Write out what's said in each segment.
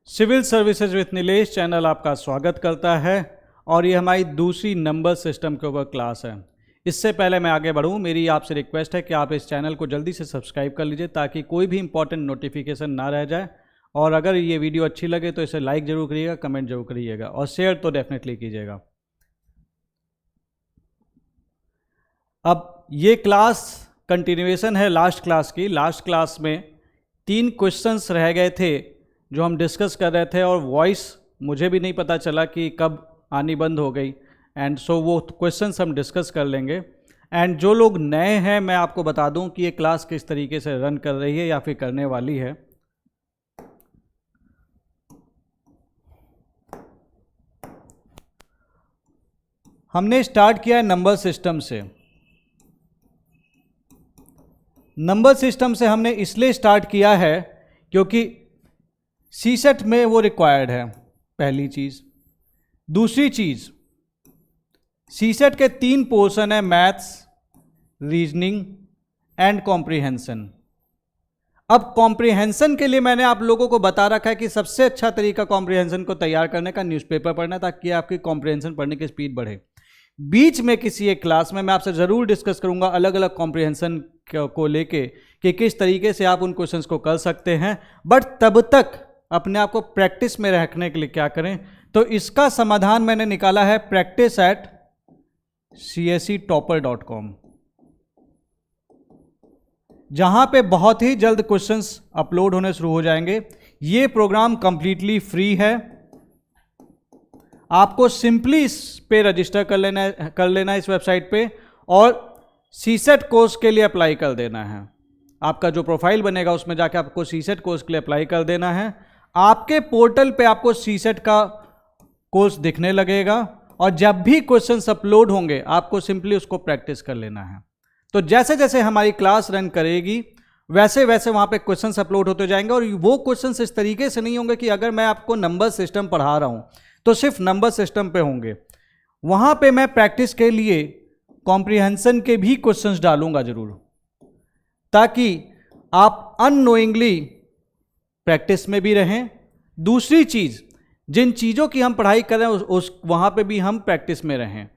Civil services with Nilesh channel आपका स्वागत करता है और ये हमारी दूसरी नंबर सिस्टम के ऊपर क्लास है। इससे पहले मैं आगे बढ़ूँ, मेरी आपसे रिक्वेस्ट है कि आप इस चैनल को जल्दी से सब्सक्राइब कर लीजिए ताकि कोई भी इंपॉर्टेंट नोटिफिकेशन ना रह जाए। और अगर ये वीडियो अच्छी लगे तो इसे लाइक ज़रूर करिएगा, कमेंट जरूर करिएगा और शेयर तो डेफिनेटली कीजिएगा। अब ये क्लास कंटिन्यूएशन है लास्ट क्लास की। लास्ट क्लास में 3 क्वेश्चंस रह गए थे जो हम डिस्कस कर रहे थे और वॉइस मुझे भी नहीं पता चला कि कब आनी बंद हो गई। एंड सो वो क्वेश्चंस हम डिस्कस कर लेंगे। एंड जो लोग नए हैं मैं आपको बता दूं कि ये क्लास किस तरीके से रन कर रही है या फिर करने वाली है। हमने स्टार्ट किया है नंबर सिस्टम से। नंबर सिस्टम से हमने इसलिए स्टार्ट किया है क्योंकि सीसेट में वो रिक्वायर्ड है, पहली चीज़। दूसरी चीज़, सीसेट के 3 पोर्शन है, मैथ्स, रीजनिंग एंड कॉम्प्रिहेंशन। अब कॉम्प्रिहेंशन के लिए मैंने आप लोगों को बता रखा है कि सबसे अच्छा तरीका कॉम्प्रिहेंशन को तैयार करने का न्यूज़पेपर पढ़ना, ताकि आपकी कॉम्प्रिहेंशन पढ़ने की स्पीड बढ़े। बीच में किसी एक क्लास में मैं आपसे ज़रूर डिस्कस करूंगा अलग अलग कॉम्प्रिहेंशन को लेके कि किस तरीके से आप उन क्वेश्चंस को कर सकते हैं। बट तब तक अपने आप को प्रैक्टिस में रखने के लिए क्या करें, तो इसका समाधान मैंने निकाला है practice@csctopper.com, जहां पे बहुत ही जल्द क्वेश्चंस अपलोड होने शुरू हो जाएंगे। ये प्रोग्राम कंप्लीटली फ्री है। आपको सिंपली इस पे रजिस्टर कर लेना इस वेबसाइट पे और सीसेट कोर्स के लिए अप्लाई कर देना है। आपका जो प्रोफाइल बनेगा उसमें जाके आपको सीसेट कोर्स के लिए अप्लाई कर देना है। आपके पोर्टल पे आपको सीसेट का कोर्स दिखने लगेगा और जब भी क्वेश्चंस अपलोड होंगे आपको सिंपली उसको प्रैक्टिस कर लेना है। तो जैसे जैसे हमारी क्लास रन करेगी वैसे वैसे वहां पे क्वेश्चंस अपलोड होते जाएंगे। और वो क्वेश्चंस इस तरीके से नहीं होंगे कि अगर मैं आपको नंबर सिस्टम पढ़ा रहा हूं तो सिर्फ नंबर सिस्टम पे होंगे। वहां पे मैं प्रैक्टिस के लिए कॉम्प्रिहेंशन के भी क्वेश्चंस डालूंगा जरूर, ताकि आप अननोइंगली प्रैक्टिस में भी रहें। दूसरी चीज, जिन चीजों की हम पढ़ाई कर रहे हैं उस वहां पे भी हम प्रैक्टिस में रहें।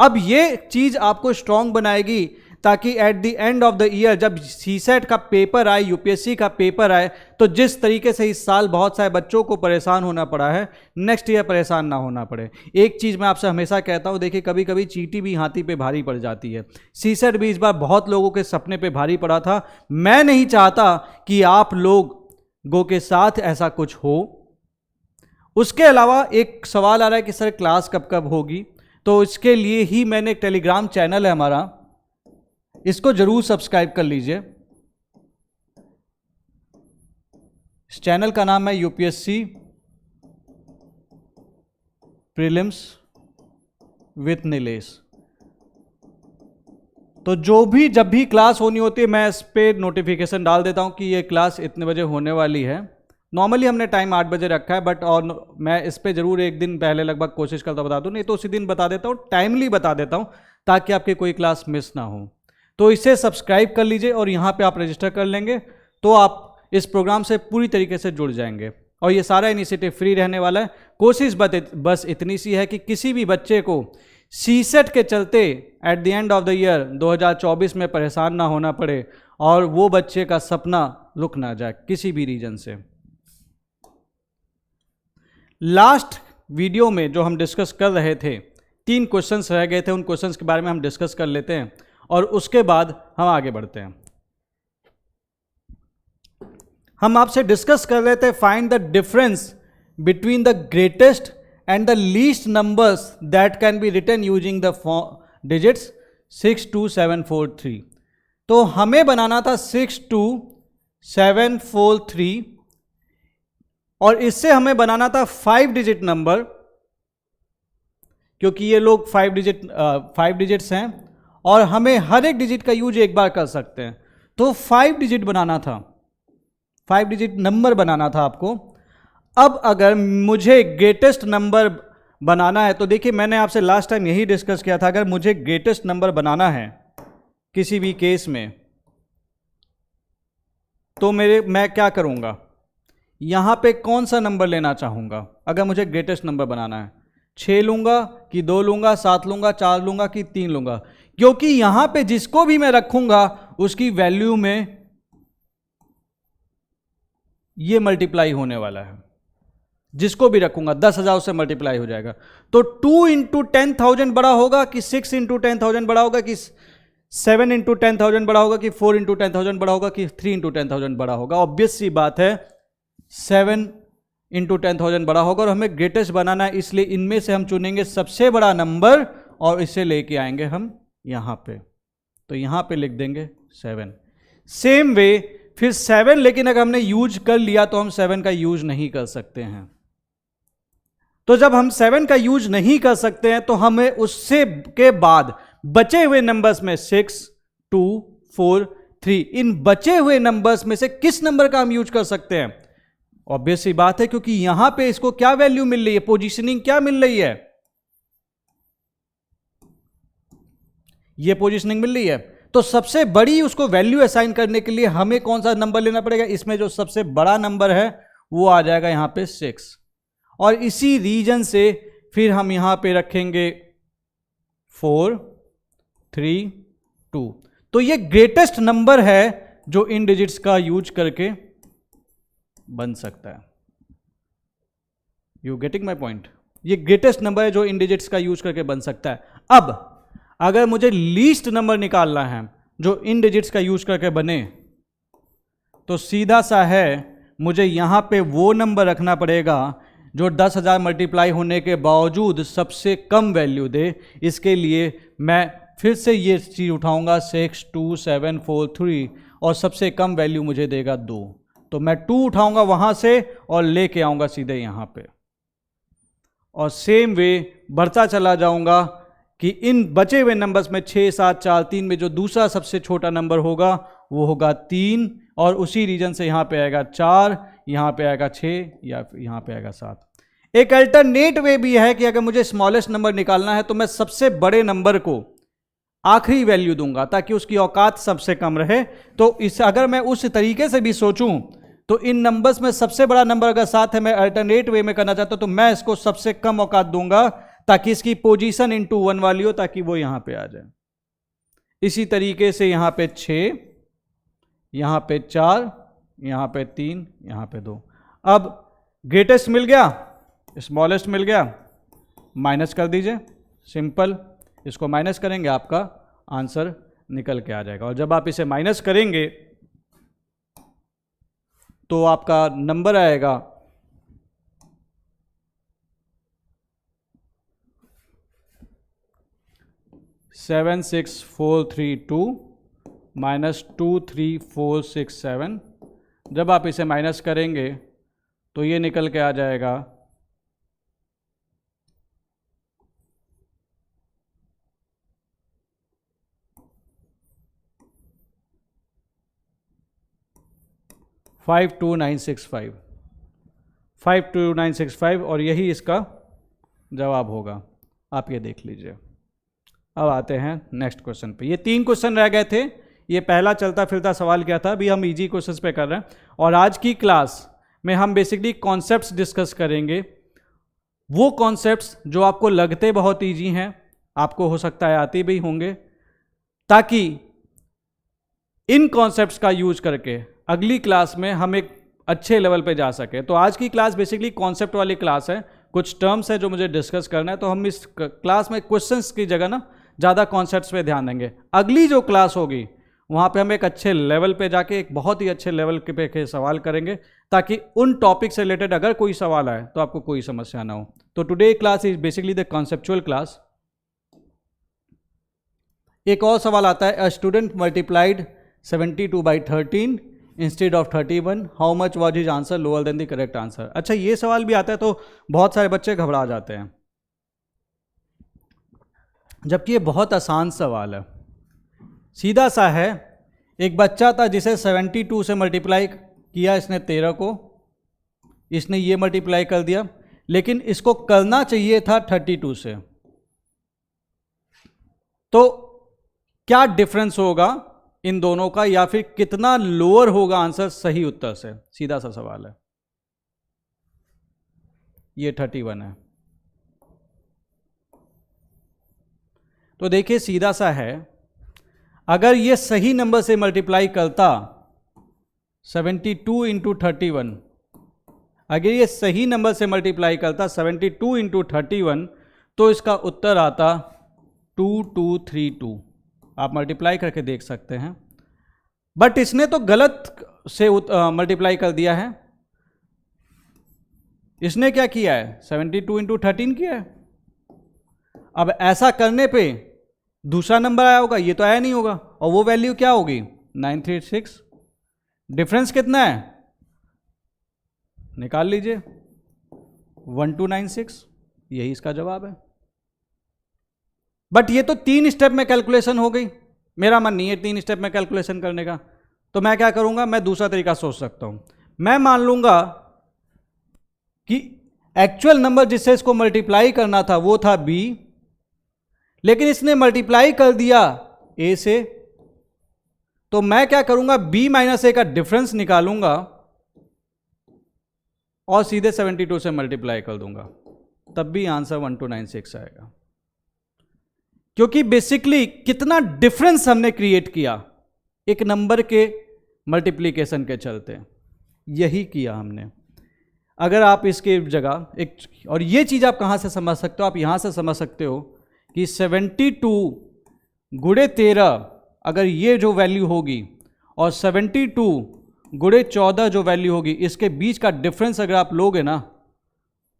अब ये चीज आपको स्ट्रांग बनाएगी ताकि at the end of the year जब सीसेट का पेपर आए, यूपीएससी का पेपर आए, तो जिस तरीके से इस साल बहुत सारे बच्चों को परेशान होना पड़ा है, नेक्स्ट ईयर परेशान ना होना पड़े। एक चीज़ मैं आपसे हमेशा कहता हूं, देखिए कभी कभी चींटी भी हाथी पे भारी पड़ जाती है। सीसेट भी इस बार बहुत लोगों के सपने पे भारी पड़ा था। मैं नहीं चाहता कि आप लोगों के साथ ऐसा कुछ हो। उसके अलावा एक सवाल आ रहा है कि सर क्लास कब कब होगी, तो इसके लिए ही मैंने एक टेलीग्राम चैनल है हमारा, इसको जरूर सब्सक्राइब कर लीजिए। इस चैनल का नाम है यूपीएससी प्रीलिम्स विथ नीलेश। तो जब भी क्लास होनी होती है मैं इस पे नोटिफिकेशन डाल देता हूं कि ये क्लास इतने बजे होने वाली है। नॉर्मली हमने टाइम 8 बजे रखा है, बट और मैं इस पे जरूर एक दिन पहले लगभग कोशिश करता बता दूं, नहीं तो उसी दिन बता देता हूँ, टाइमली बता देता हूँ ताकि आपकी कोई क्लास मिस ना हो। तो इसे सब्सक्राइब कर लीजिए और यहाँ पे आप रजिस्टर कर लेंगे तो आप इस प्रोग्राम से पूरी तरीके से जुड़ जाएंगे। और ये सारा इनिशिएटिव फ्री रहने वाला है। कोशिश बस इतनी सी है कि किसी भी बच्चे को सीसेट के चलते at the end of the year 2024 में परेशान ना होना पड़े और वो बच्चे का सपना रुक ना जाए किसी भी रीजन से। लास्ट वीडियो में जो हम डिस्कस कर रहे थे, 3 क्वेश्चंस रह गए थे, उन क्वेश्चंस के बारे में हम डिस्कस कर लेते हैं और उसके बाद हम आगे बढ़ते हैं। हम आपसे डिस्कस कर रहे थे find the difference between the greatest and the least numbers that can be written using the digits 62743। तो हमें बनाना था 62743 और इससे हमें बनाना था 5 डिजिट नंबर, क्योंकि ये लोग 5 डिजिट्स हैं और हमें हर एक डिजिट का यूज एक बार कर सकते हैं। तो 5 डिजिट बनाना था, 5 डिजिट नंबर बनाना था आपको। अब अगर मुझे ग्रेटेस्ट नंबर बनाना है तो देखिए मैंने आपसे लास्ट टाइम यही डिस्कस किया था, अगर मुझे ग्रेटेस्ट नंबर बनाना है किसी भी केस में तो मैं क्या करूंगा, यहां पे कौन सा नंबर लेना चाहूंगा अगर मुझे ग्रेटेस्ट नंबर बनाना है? 6 लूंगा कि 2 लूंगा, 7 लूंगा, 4 लूंगा कि 3 लूंगा? क्योंकि यहां पे जिसको भी मैं रखूंगा उसकी वैल्यू में ये मल्टीप्लाई होने वाला है। जिसको भी रखूंगा 10,000 से मल्टीप्लाई हो जाएगा। तो 2 इंटू 10,000 बड़ा होगा कि 6 इंटू 10,000 बड़ा होगा कि 7 इंटू 10,000 बड़ा होगा कि 4 इंटू 10,000 बड़ा होगा कि 3 इंटू 10,000 बड़ा होगा? ऑब्वियस सी बात है 7 इंटू 10,000 बड़ा होगा। और हमें ग्रेटेस्ट बनाना है, इसलिए इनमें से हम चुनेंगे सबसे बड़ा नंबर और इसे लेके आएंगे हम यहां पे। तो यहां पे लिख देंगे 7। सेम वे फिर 7, लेकिन अगर हमने यूज कर लिया तो हम 7 का यूज नहीं कर सकते हैं। तो जब हम 7 का यूज नहीं कर सकते हैं तो हमें उससे के बाद बचे हुए नंबर्स में 6, 2, 4, 3, इन बचे हुए नंबर्स में से किस नंबर का हम यूज कर सकते हैं? ऑब्वियस सी बात है, क्योंकि यहां पे इसको क्या वैल्यू मिल रही है, पोजीशनिंग क्या मिल रही है? ये पोजीशनिंग मिल रही है। तो सबसे बड़ी उसको वैल्यू असाइन करने के लिए हमें कौन सा नंबर लेना पड़ेगा? इसमें जो सबसे बड़ा नंबर है वो आ जाएगा यहां पे 6। और इसी रीजन से फिर हम यहां पे रखेंगे 4, 3, 2। तो ये ग्रेटेस्ट नंबर है जो इन डिजिट्स का यूज करके बन सकता है। You getting my point? ये ग्रेटेस्ट नंबर है जो इन डिजिट्स का यूज करके बन सकता है। अब अगर मुझे लीस्ट नंबर निकालना है जो इन डिजिट्स का यूज करके बने, तो सीधा सा है, मुझे यहां पे वो नंबर रखना पड़ेगा जो 10,000 मल्टीप्लाई होने के बावजूद सबसे कम वैल्यू दे। इसके लिए मैं फिर से ये चीज उठाऊंगा 6, 2, 7, 4, 3 और सबसे कम वैल्यू मुझे देगा 2। तो मैं 2 उठाऊंगा वहां से और लेके आऊंगा सीधे यहां पे। और सेम वे बढ़ता चला जाऊंगा कि इन बचे हुए नंबर्स में 6, 7, 4, 3 में जो दूसरा सबसे छोटा नंबर होगा वो होगा 3। और उसी रीजन से यहां पे आएगा 4, यहां पे आएगा 6 या यहां पे आएगा 7। एक अल्टरनेट वे भी है कि अगर मुझे स्मॉलेस्ट नंबर निकालना है तो मैं सबसे बड़े नंबर को आखिरी वैल्यू दूंगा ताकि उसकी औकात सबसे कम रहे। तो इस अगर मैं उस तरीके से भी सोचूं तो इन नंबर्स में सबसे बड़ा नंबर अगर 7 है, मैं अल्टरनेट वे में करना चाहता हूं तो मैं इसको सबसे कम औकात दूंगा ताकि इसकी पोजीशन इनटू 1 वाली हो, ताकि वो यहां पे आ जाए। इसी तरीके से यहां पे 6, यहां पे 4, यहां पे 3, यहां पे 2। अब ग्रेटेस्ट मिल गया, स्मॉलेस्ट मिल गया, माइनस कर दीजिए, सिंपल। इसको माइनस करेंगे आपका आंसर निकल के आ जाएगा। और जब आप इसे माइनस करेंगे तो आपका नंबर आएगा 76432 माइनस 23467। जब आप इसे माइनस करेंगे तो ये निकल के आ जाएगा 52965, 52965 और यही इसका जवाब होगा। आप ये देख लीजिए। अब आते हैं नेक्स्ट क्वेश्चन पे। ये 3 क्वेश्चन रह गए थे। ये पहला चलता फिरता सवाल क्या था, अभी हम इजी क्वेश्चंस पे कर रहे हैं। और आज की क्लास में हम बेसिकली कॉन्सेप्ट्स डिस्कस करेंगे। वो कॉन्सेप्ट्स जो आपको लगते बहुत इजी हैं, आपको हो सकता है आते भी होंगे, ताकि इन कॉन्सेप्ट्स का यूज करके अगली क्लास में हम एक अच्छे लेवल पे जा सके। तो आज की क्लास बेसिकली कॉन्सेप्ट वाली क्लास है। कुछ टर्म्स है जो मुझे डिस्कस करना है, तो हम इस क्लास में क्वेश्चंस की जगह ना ज़्यादा कॉन्सेप्ट्स पे ध्यान देंगे। अगली जो क्लास होगी वहाँ पे हम एक अच्छे लेवल पे जाके एक बहुत ही अच्छे लेवल पे सवाल करेंगे, ताकि उन टॉपिक से रिलेटेड अगर कोई सवाल आए तो आपको कोई समस्या ना हो। तो today class is basically the conceptual class. एक और सवाल आता है, a student multiplied 72 by 13 instead of 31, how much was his answer lower than the correct answer. अच्छा, ये सवाल भी आता है तो बहुत सारे बच्चे घबरा जाते हैं, जबकि ये बहुत आसान सवाल है, सीधा सा है। एक बच्चा था जिसे 72 से मल्टीप्लाई किया इसने 13 को, इसने ये मल्टीप्लाई कर दिया, लेकिन इसको करना चाहिए था 32 से। तो क्या डिफरेंस होगा इन दोनों का, या फिर कितना लोअर होगा आंसर सही उत्तर से? सीधा सा सवाल है। ये 31 है। तो देखिए सीधा सा है, अगर ये सही नंबर से मल्टीप्लाई करता 72 इंटू 31, अगर ये सही नंबर से मल्टीप्लाई करता 72 इंटू 31 तो इसका उत्तर आता 2232। आप मल्टीप्लाई करके देख सकते हैं, बट इसने तो गलत से मल्टीप्लाई कर दिया है। इसने क्या किया है, 72 इंटू 13 किया है। अब ऐसा करने पे दूसरा नंबर आया होगा, ये तो आया नहीं होगा, और वो वैल्यू क्या होगी 936। डिफरेंस कितना है निकाल लीजिए, 1296, यही इसका जवाब है। बट ये तो 3 स्टेप में कैलकुलेशन हो गई, मेरा मन नहीं है 3 स्टेप में कैलकुलेशन करने का। तो मैं क्या करूंगा, मैं दूसरा तरीका सोच सकता हूं। मैं मान लूंगा कि एक्चुअल नंबर जिससे इसको मल्टीप्लाई करना था वो था b, लेकिन इसने मल्टीप्लाई कर दिया a से, तो मैं क्या करूंगा b माइनस a का डिफरेंस निकालूंगा और सीधे 72 से मल्टीप्लाई कर दूंगा, तब भी आंसर 1296 आएगा। क्योंकि बेसिकली कितना डिफरेंस हमने क्रिएट किया एक नंबर के मल्टीप्लिकेशन के चलते, यही किया हमने। अगर आप इसके जगह एक, और ये चीज़ आप कहाँ से समझ सकते हो, आप यहाँ से समझ सकते हो कि 72 गुणे 13 अगर ये जो वैल्यू होगी और 72 गुणे 14 जो वैल्यू होगी, इसके बीच का डिफरेंस अगर आप लोगे ना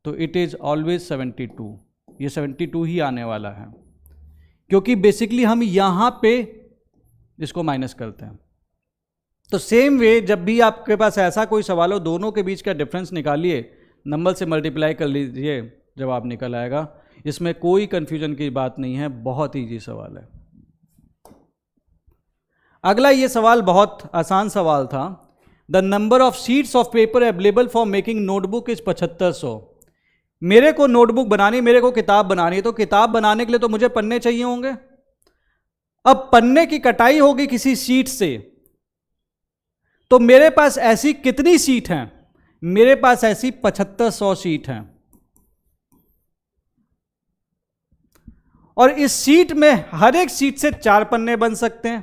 तो इट इज़ ऑलवेज 72। ये 72 ही आने वाला है, क्योंकि बेसिकली हम यहाँ पे इसको माइनस करते हैं। तो सेम वे जब भी आपके पास ऐसा कोई सवाल हो, दोनों के बीच का डिफरेंस निकालिए, नंबर से मल्टीप्लाई कर लीजिए, जवाब निकल आएगा। इसमें कोई कंफ्यूजन की बात नहीं है, बहुत ईजी सवाल है। अगला ये सवाल बहुत आसान सवाल था। The number of sheets of paper available for making notebook is 7500। मेरे को नोटबुक बनानी, मेरे को किताब बनानी है, तो किताब बनाने के लिए तो मुझे पन्ने चाहिए होंगे। अब पन्ने की कटाई होगी किसी शीट से, तो मेरे पास ऐसी कितनी शीट हैं, मेरे पास ऐसी 7500 शीट हैं। और इस शीट में हर एक शीट से 4 पन्ने बन सकते हैं,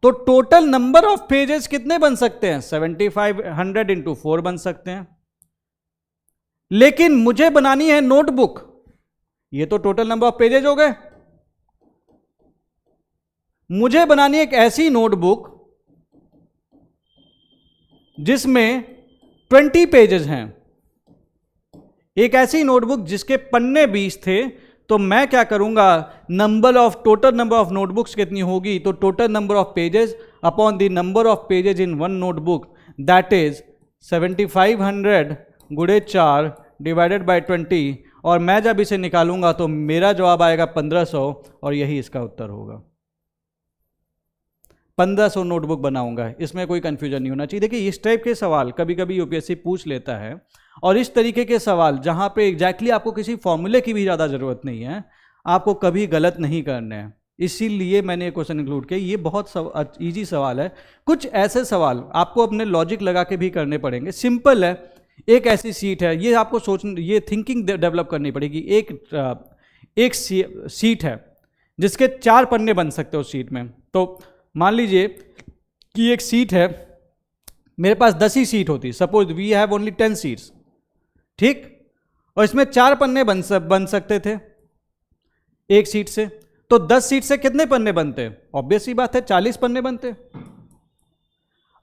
तो टोटल नंबर ऑफ पेजेस कितने बन सकते हैं, 7500 इंटू 4 बन सकते हैं। लेकिन मुझे बनानी है नोटबुक, ये तो टोटल नंबर ऑफ पेजेस हो गए। मुझे बनानी है एक ऐसी नोटबुक जिसमें 20 पेजेस हैं, एक ऐसी नोटबुक जिसके पन्ने 20 थे। तो मैं क्या करूंगा, टोटल नंबर ऑफ नोटबुक्स कितनी होगी, तो total number of pages upon the number of pages in one notebook, that is 7500 गुणे 4 डिवाइडेड बाय 20। और मैं जब इसे निकालूंगा तो मेरा जवाब आएगा 1500, और यही इसका उत्तर होगा। 1500 नोटबुक बनाऊंगा, इसमें कोई कंफ्यूजन नहीं होना चाहिए। देखिए इस टाइप के सवाल कभी कभी यूपीएससी पूछ लेता है, और इस तरीके के सवाल जहां पे एग्जैक्टली आपको किसी फॉर्मूले की भी ज़्यादा ज़रूरत नहीं है, आपको कभी गलत नहीं करने हैं, इसीलिए मैंने ये क्वेश्चन इंक्लूड किया। ये बहुत ईजी सवाल है। कुछ ऐसे सवाल आपको अपने लॉजिक लगा के भी करने पड़ेंगे। सिंपल है, एक ऐसी सीट है, ये आपको ये थिंकिंग डेवलप करनी पड़ेगी। एक सीट है जिसके 4 पन्ने बन सकते हो उस सीट में। तो मान लीजिए कि एक सीट है, मेरे पास 10 ही सीट होती, suppose we have only 10 seats, ठीक, और इसमें 4 पन्ने बन सकते थे एक सीट से। तो 10 सीट से कितने पन्ने बनते, ऑब्वियस सी बात है 40 पन्ने बनते।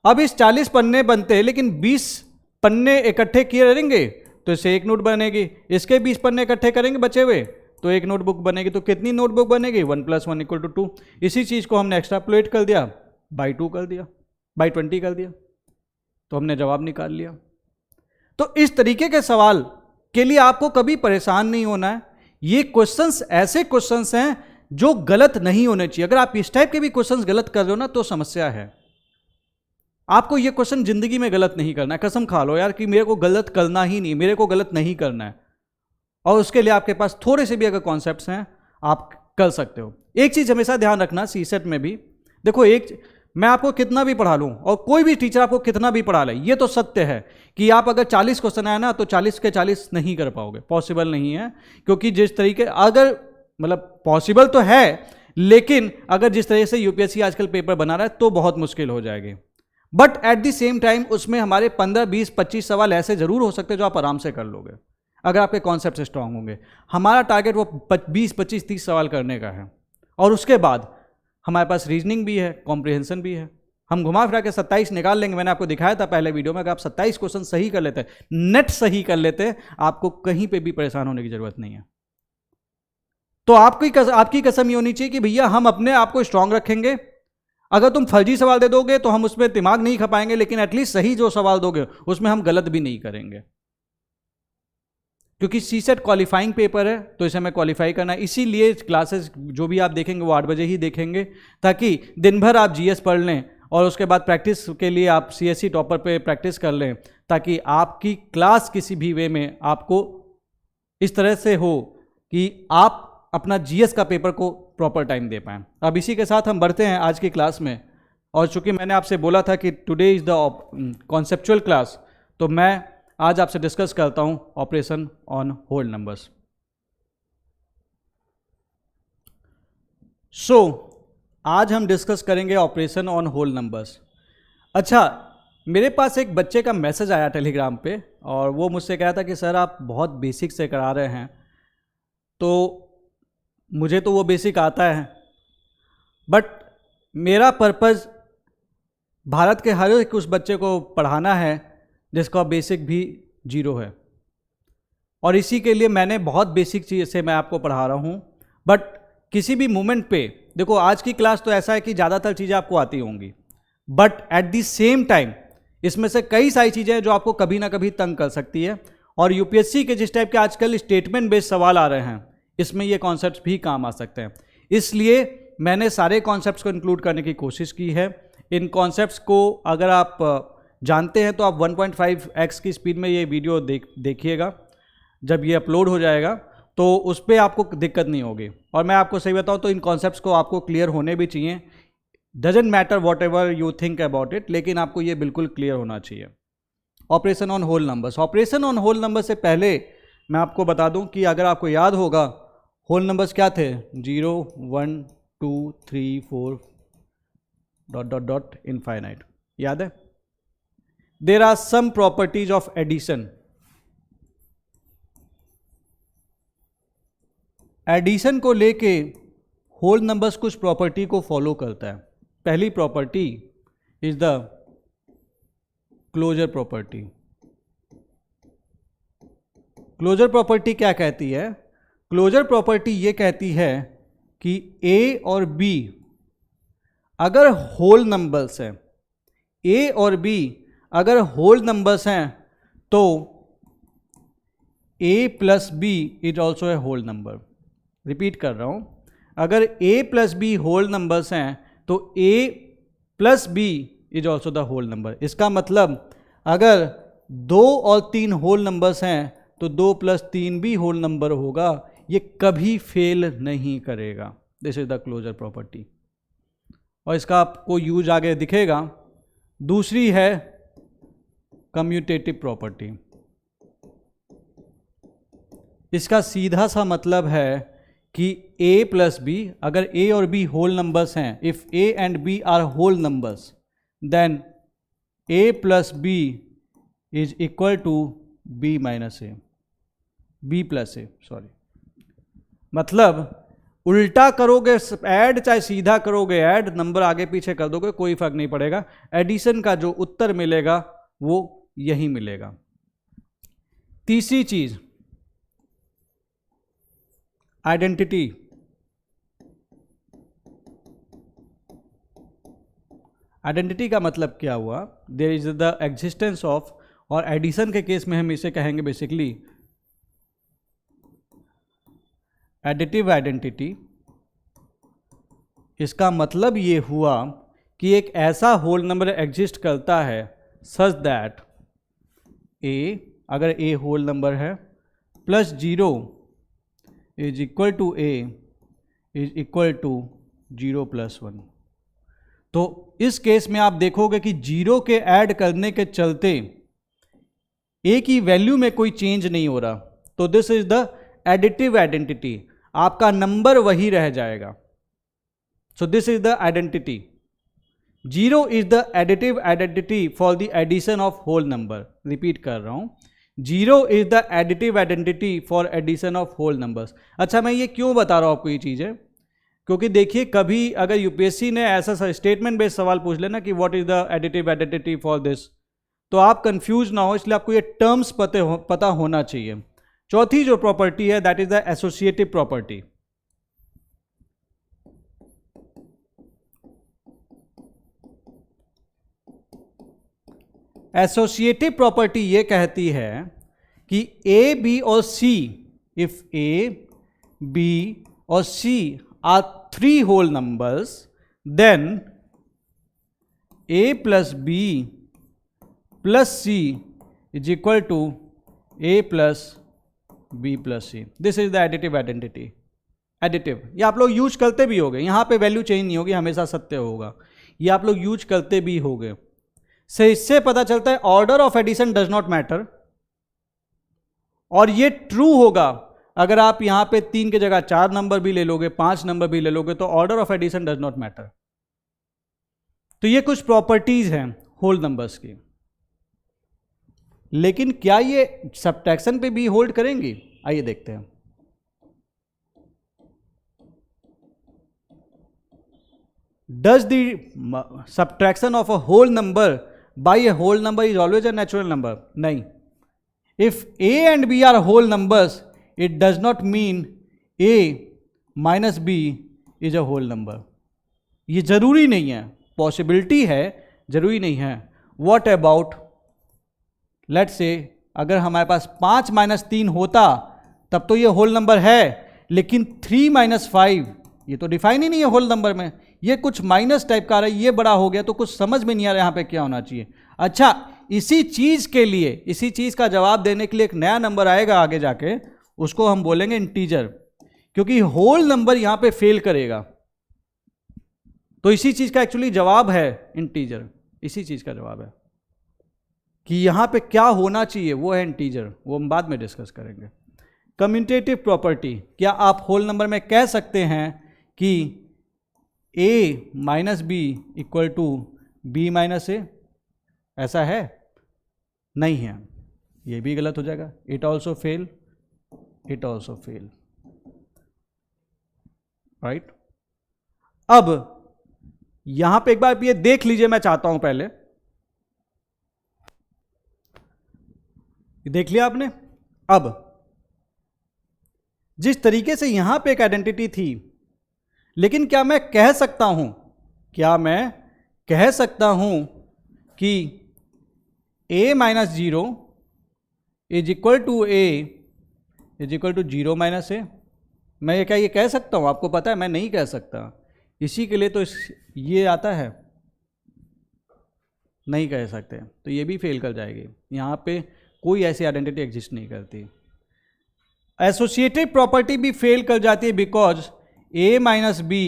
अब इस 40 पन्ने बनते, लेकिन 20 पन्ने इकट्ठे किए रहेंगे तो इससे एक नोट बनेगी, इसके 20 पन्ने इकट्ठे करेंगे बचे हुए तो एक नोटबुक बनेगी। तो कितनी नोटबुक बनेगी, 1 + 1 = 2। इसी चीज को हमने एक्स्ट्रापोलेट कर दिया, बाई 2 कर दिया, बाई 20 कर दिया, तो हमने जवाब निकाल लिया। तो इस तरीके के सवाल के लिए आपको कभी परेशान नहीं होना है। ये क्वेश्चंस ऐसे क्वेश्चंस हैं जो गलत नहीं होने चाहिए। अगर आप इस टाइप के भी क्वेश्चंस गलत कर रहे हो ना तो समस्या है। आपको ये क्वेश्चन जिंदगी में गलत नहीं करना है, कसम खा लो यार कि मेरे को गलत करना ही नहीं, मेरे को गलत नहीं करना है। और उसके लिए आपके पास थोड़े से भी अगर कॉन्सेप्ट्स हैं आप कर सकते हो। एक चीज हमेशा ध्यान रखना, सीसेट में भी देखो, एक मैं आपको कितना भी पढ़ा लूँ और कोई भी टीचर आपको कितना भी पढ़ा ले, ये तो सत्य है कि आप अगर 40 क्वेश्चन आए ना तो 40 के 40 नहीं कर पाओगे, पॉसिबल नहीं है। क्योंकि जिस तरीके, अगर मतलब पॉसिबल तो है, लेकिन अगर जिस तरह से यूपीएससी आजकल पेपर बना रहा है तो बहुत मुश्किल हो जाएगी। But at the same time उसमें हमारे 15, 20, 25 सवाल ऐसे जरूर हो सकते हैं जो आप आराम से कर लोगे अगर आपके कॉन्सेप्ट स्ट्रांग होंगे। हमारा टारगेट वो 20, 25, 30 सवाल करने का है, और उसके बाद हमारे पास रीजनिंग भी है, कॉम्प्रिहेंशन भी है। हम घुमा फिरा के 27 निकाल लेंगे। मैंने आपको दिखाया था पहले वीडियो में, अगर आप 27 क्वेश्चन सही कर लेते, नेट सही कर लेते, आपको कहीं पे भी परेशान होने की जरूरत नहीं है। तो आपकी कसम ये होनी चाहिए कि भैया हम अपने आप को स्ट्रांग रखेंगे। अगर तुम फर्जी सवाल दे दोगे तो हम उसमें दिमाग नहीं खपाएंगे, लेकिन एटलीस्ट सही जो सवाल दोगे उसमें हम गलत भी नहीं करेंगे। क्योंकि सीसेट क्वालिफाइंग पेपर है तो इसे हमें क्वालिफाई करना है। इसीलिए क्लासेस जो भी आप देखेंगे वो 8 बजे ही देखेंगे, ताकि दिन भर आप जीएस पढ़ लें और उसके बाद प्रैक्टिस के लिए आप सीएससी टॉपर पे प्रैक्टिस कर लें, ताकि आपकी क्लास किसी भी वे में आपको इस तरह से हो कि आप अपना जीएस का पेपर को प्रॉपर टाइम दे पाएँ। अब इसी के साथ हम बढ़ते हैं आज की क्लास में। और चूंकि मैंने आपसे बोला था कि today is the conceptual class, तो मैं आज आपसे डिस्कस करता हूं ऑपरेशन ऑन होल नंबर्स। सो आज हम डिस्कस करेंगे ऑपरेशन ऑन होल नंबर्स। अच्छा, मेरे पास एक बच्चे का मैसेज आया टेलीग्राम पे, और वो मुझसे कहा था कि सर आप बहुत बेसिक से करा रहे हैं। तो मुझे तो वो बेसिक आता है, बट मेरा पर्पज़ भारत के हर एक उस बच्चे को पढ़ाना है जिसका बेसिक भी 0 है। और इसी के लिए मैंने बहुत बेसिक चीज़ से मैं आपको पढ़ा रहा हूँ। बट किसी भी मोमेंट पे देखो, आज की क्लास तो ऐसा है कि ज़्यादातर चीज़ें आपको आती होंगी, but at the same time इसमें से कई सारी चीज़ें हैं जो आपको कभी ना कभी तंग कर सकती है। और यूपीएससी के जिस टाइप के आजकल स्टेटमेंट बेस्ड सवाल आ रहे हैं, इसमें ये कॉन्सेप्ट्स भी काम आ सकते हैं। इसलिए मैंने सारे कॉन्सेप्ट्स को इंक्लूड करने की कोशिश की है। इन कॉन्सेप्ट्स को अगर आप जानते हैं तो आप 1.5x की स्पीड में ये वीडियो देखिएगा। जब ये अपलोड हो जाएगा तो उस पर आपको दिक्कत नहीं होगी। और मैं आपको सही बताऊँ तो इन कॉन्सेप्ट्स को आपको क्लियर होने भी चाहिए। Doesn't matter whatever you think about it, लेकिन आपको ये बिल्कुल क्लियर होना चाहिए। Operation on whole numbers. Operation on whole number से पहले मैं आपको बता दूं कि अगर आपको याद होगा होल नंबर्स क्या थे, 0, 1, 2, 3, 4 ... इनफाइनाइट, याद है? There are some properties of addition. Addition को लेके होल नंबर्स कुछ प्रॉपर्टी को फॉलो करता है। पहली property is the closure property. Closure property क्या कहती है? क्लोजर प्रॉपर्टी ये कहती है कि ए और बी अगर होल नंबर्स हैं, ए और बी अगर होल नंबर्स हैं, तो a plus B is also a whole number. Repeat कर रहा हूं, अगर a plus B whole numbers हैं तो a plus B is also the whole number. इसका मतलब अगर 2 और 3 होल नंबर्स हैं तो 2 प्लस 3 भी होल नंबर होगा, ये कभी फेल नहीं करेगा। This is the closure property, और इसका आपको यूज आगे दिखेगा। दूसरी है कम्यूटेटिव प्रॉपर्टी। इसका सीधा सा मतलब है कि a प्लस बी, अगर a और b होल नंबर्स हैं, if a and b are whole numbers, then a plus B is equal to b minus A, b plus A, sorry. मतलब उल्टा करोगे ऐड, चाहे सीधा करोगे ऐड, नंबर आगे पीछे कर दोगे, कोई फर्क नहीं पड़ेगा। एडिशन का जो उत्तर मिलेगा वो यही मिलेगा। तीसरी चीज आइडेंटिटी। आइडेंटिटी का मतलब क्या हुआ? There is the existence of, और एडिशन के केस में हम इसे कहेंगे बेसिकली एडिटिव आइडेंटिटी। इसका मतलब ये हुआ कि एक ऐसा होल नंबर एग्जिस्ट करता है सच दैट a, अगर a होल नंबर है, plus 0 is equal to a is equal to 0 plus 1। तो इस केस में आप देखोगे कि जीरो के ऐड करने के चलते ए की वैल्यू में कोई चेंज नहीं हो रहा, तो this is the additive identity, आपका नंबर वही रह जाएगा। So this is the identity, zero is the additive identity for the addition of whole number. Repeat कर रहा हूं, zero is the additive identity for addition of whole numbers. अच्छा, मैं ये क्यों बता रहा हूं आपको ये चीजें, क्योंकि देखिए कभी अगर यूपीएससी ने ऐसा स्टेटमेंट बेस्ड सवाल पूछ लेना कि what is the additive identity for this, तो आप कंफ्यूज ना हो, इसलिए आपको ये टर्म्स पता होना चाहिए। चौथी जो प्रॉपर्टी है that is the associative property. Associative property ये कहती है कि ए, बी और सी, इफ ए, बी और C are three whole numbers, then A plus B plus C is equal to A plus B plus C. This is the additive identity. Additive ये आप लोग use करते भी होगे, यहां पे वैल्यू चेंज नहीं होगी, हमेशा सत्य होगा, ये आप लोग यूज करते भी होगे। से इससे पता चलता है order of addition does not matter, और ये ट्रू होगा अगर आप यहां पे 3 की जगह 4 नंबर भी ले लोगे, 5 नंबर भी ले लोगे, तो order of addition does not matter. तो ये कुछ प्रॉपर्टीज हैं होल नंबर्स की, लेकिन क्या ये सब्ट्रैक्शन पे भी होल्ड करेंगी? आइए देखते हैं। Does the subtraction of a whole number by a whole number is always a natural number? नहीं. If A and B are whole numbers, it does not mean A minus B is a whole number. ये जरूरी नहीं है, possibility है, जरूरी नहीं है। What about, let's say अगर हमारे पास 5 माइनस 3 होता तब तो ये होल नंबर है, लेकिन 3 माइनस 5 ये तो डिफाइन ही नहीं है होल नंबर में, ये कुछ माइनस टाइप का आ रहा है, ये बड़ा हो गया, तो कुछ समझ में नहीं आ रहा यहाँ पे क्या होना चाहिए। अच्छा, इसी चीज के लिए, इसी चीज का जवाब देने के लिए एक नया नंबर आएगा आगे जाके, उसको हम बोलेंगे इंटीजर, क्योंकि होल नंबर यहां पे फेल करेगा। तो इसी चीज का एक्चुअली जवाब है इंटीजर, इसी चीज का जवाब है कि यहां पे क्या होना चाहिए, वो है इंटीजर, वो हम बाद में डिस्कस करेंगे। कम्यूटेटिव प्रॉपर्टी, क्या आप होल नंबर में कह सकते हैं कि a minus b equal to b minus a? ऐसा है? नहीं है, ये भी गलत हो जाएगा। It also fail, it also fail, right. अब यहां पे एक बार ये देख लीजिए, मैं चाहता हूं पहले देख लिया आपने। अब जिस तरीके से यहां पे एक आइडेंटिटी थी, लेकिन क्या मैं कह सकता हूं, क्या मैं कह सकता हूं कि a minus 0 is equal to a is equal to 0 minus a? मैं क्या ये कह सकता हूं? आपको पता है मैं नहीं कह सकता। इसी के लिए तो ये आता है, नहीं कह सकते, तो ये भी फेल कर जाएगी। यहां पे कोई ऐसी आइडेंटिटी एग्जिस्ट नहीं करती। एसोसिएटिव प्रॉपर्टी भी फेल कर जाती है because a minus b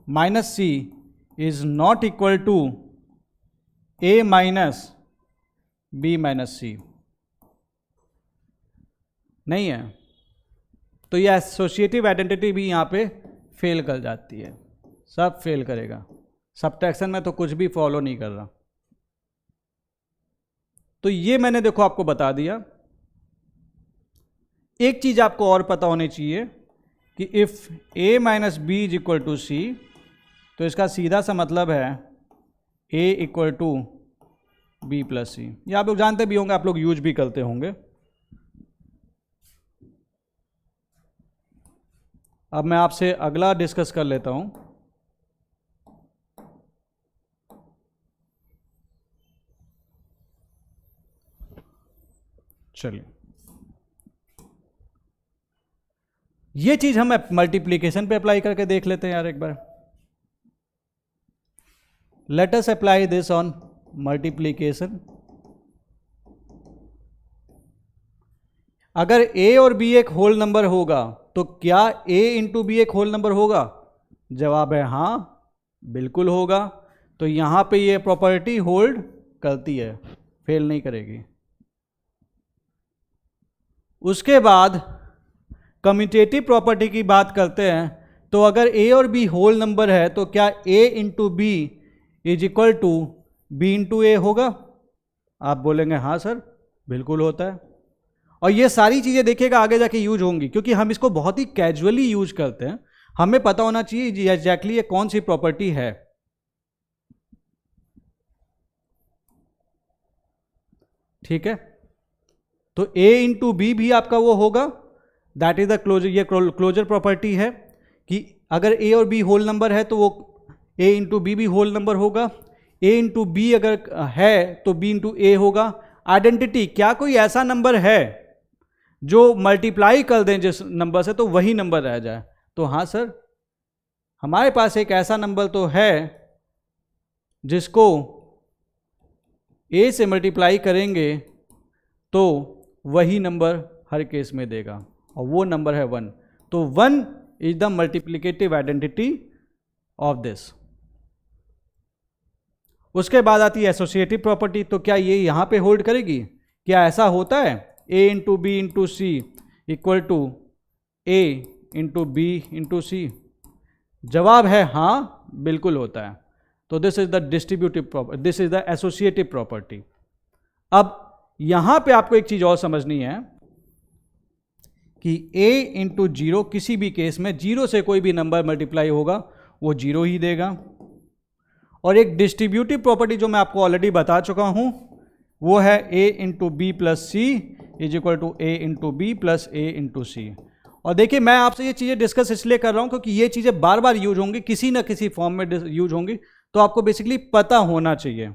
minus c is not equal to a minus b minus c, नहीं है। तो ये एसोसिएटिव आइडेंटिटी भी यहां पे फेल कर जाती है, सब फेल करेगा। सब्ट्रैक्शन में तो कुछ भी फॉलो नहीं कर रहा। तो ये मैंने देखो आपको बता दिया। एक चीज आपको और पता होनी चाहिए कि if a minus b is equal to c, तो इसका सीधा सा मतलब है a equal to b plus c. ये आप लोग जानते भी होंगे, आप लोग यूज भी करते होंगे। अब मैं आपसे अगला डिस्कस कर लेता हूं। चलिए, ये चीज हम मल्टीप्लीकेशन पे अप्लाई करके देख लेते हैं यार एक बार। Let us apply this on multiplication. अगर a और b एक होल नंबर होगा तो क्या a इंटू बी एक होल नंबर होगा? जवाब है हाँ, बिल्कुल होगा। तो यहाँ पे ये प्रॉपर्टी होल्ड करती है, फेल नहीं करेगी। उसके बाद कम्यूटेटिव प्रॉपर्टी की बात करते हैं। तो अगर ए और बी होल नंबर है तो क्या a into b is equal to b into a होगा? आप बोलेंगे हाँ सर, बिल्कुल होता है। और ये सारी चीज़ें देखिएगा आगे जाके यूज होंगी, क्योंकि हम इसको बहुत ही कैजुअली यूज करते हैं। हमें पता होना चाहिए एग्जैक्टली ये कौन सी प्रॉपर्टी है। ठीक है, तो a इंटू बी भी आपका वो होगा, दैट इज द क्लोजर। ये क्लोजर प्रॉपर्टी है कि अगर a और b होल नंबर है तो वो a इंटू बी भी होल नंबर होगा। a इंटू बी अगर है तो b इंटू ए होगा। आइडेंटिटी, क्या कोई ऐसा नंबर है जो मल्टीप्लाई कर दें जिस नंबर से तो वही नंबर रह जाए? तो हाँ सर, हमारे पास एक ऐसा नंबर तो है जिसको a से मल्टीप्लाई करेंगे तो वही नंबर हर केस में देगा, और वो नंबर है 1। तो 1 is the multiplicative identity of this. उसके बाद आती है एसोसिएटिव प्रॉपर्टी। तो क्या ये यहां पे होल्ड करेगी? क्या ऐसा होता है a into B into c equal to a into B into c? जवाब है हाँ, बिल्कुल होता है। तो this is the distributive property, this is the associative property. अब यहां पे आपको एक चीज और समझनी है कि a इंटू जीरो, किसी भी केस में जीरो से कोई भी नंबर मल्टीप्लाई होगा वो जीरो ही देगा। और एक डिस्ट्रीब्यूटिव प्रॉपर्टी जो मैं आपको ऑलरेडी बता चुका हूं वो है a into b plus C is equal to a into b plus a into c. और देखिए, मैं आपसे ये चीज़ें डिस्कस इसलिए कर रहा हूं क्योंकि ये चीज़ें बार बार यूज होंगी, किसी ना किसी फॉर्म में यूज होंगी, तो आपको बेसिकली पता होना चाहिए।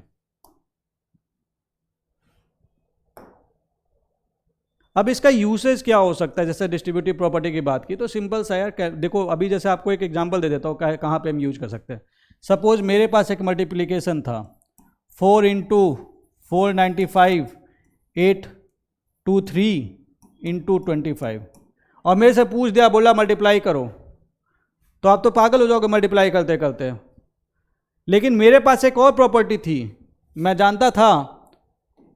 अब इसका यूसेज क्या हो सकता है? जैसे डिस्ट्रीब्यूटिव प्रॉपर्टी की बात की तो सिंपल सा यार, देखो अभी जैसे आपको एक एग्जांपल दे देता हूँ कहाँ पे हम यूज कर सकते हैं। सपोज मेरे पास एक मल्टीप्लिकेशन था 4 इंटू 495 823 इंटू 25, और मेरे से पूछ दिया, बोला मल्टीप्लाई करो, तो आप तो पागल हो जाओगे मल्टीप्लाई करते करते। लेकिन मेरे पास एक और प्रॉपर्टी थी, मैं जानता था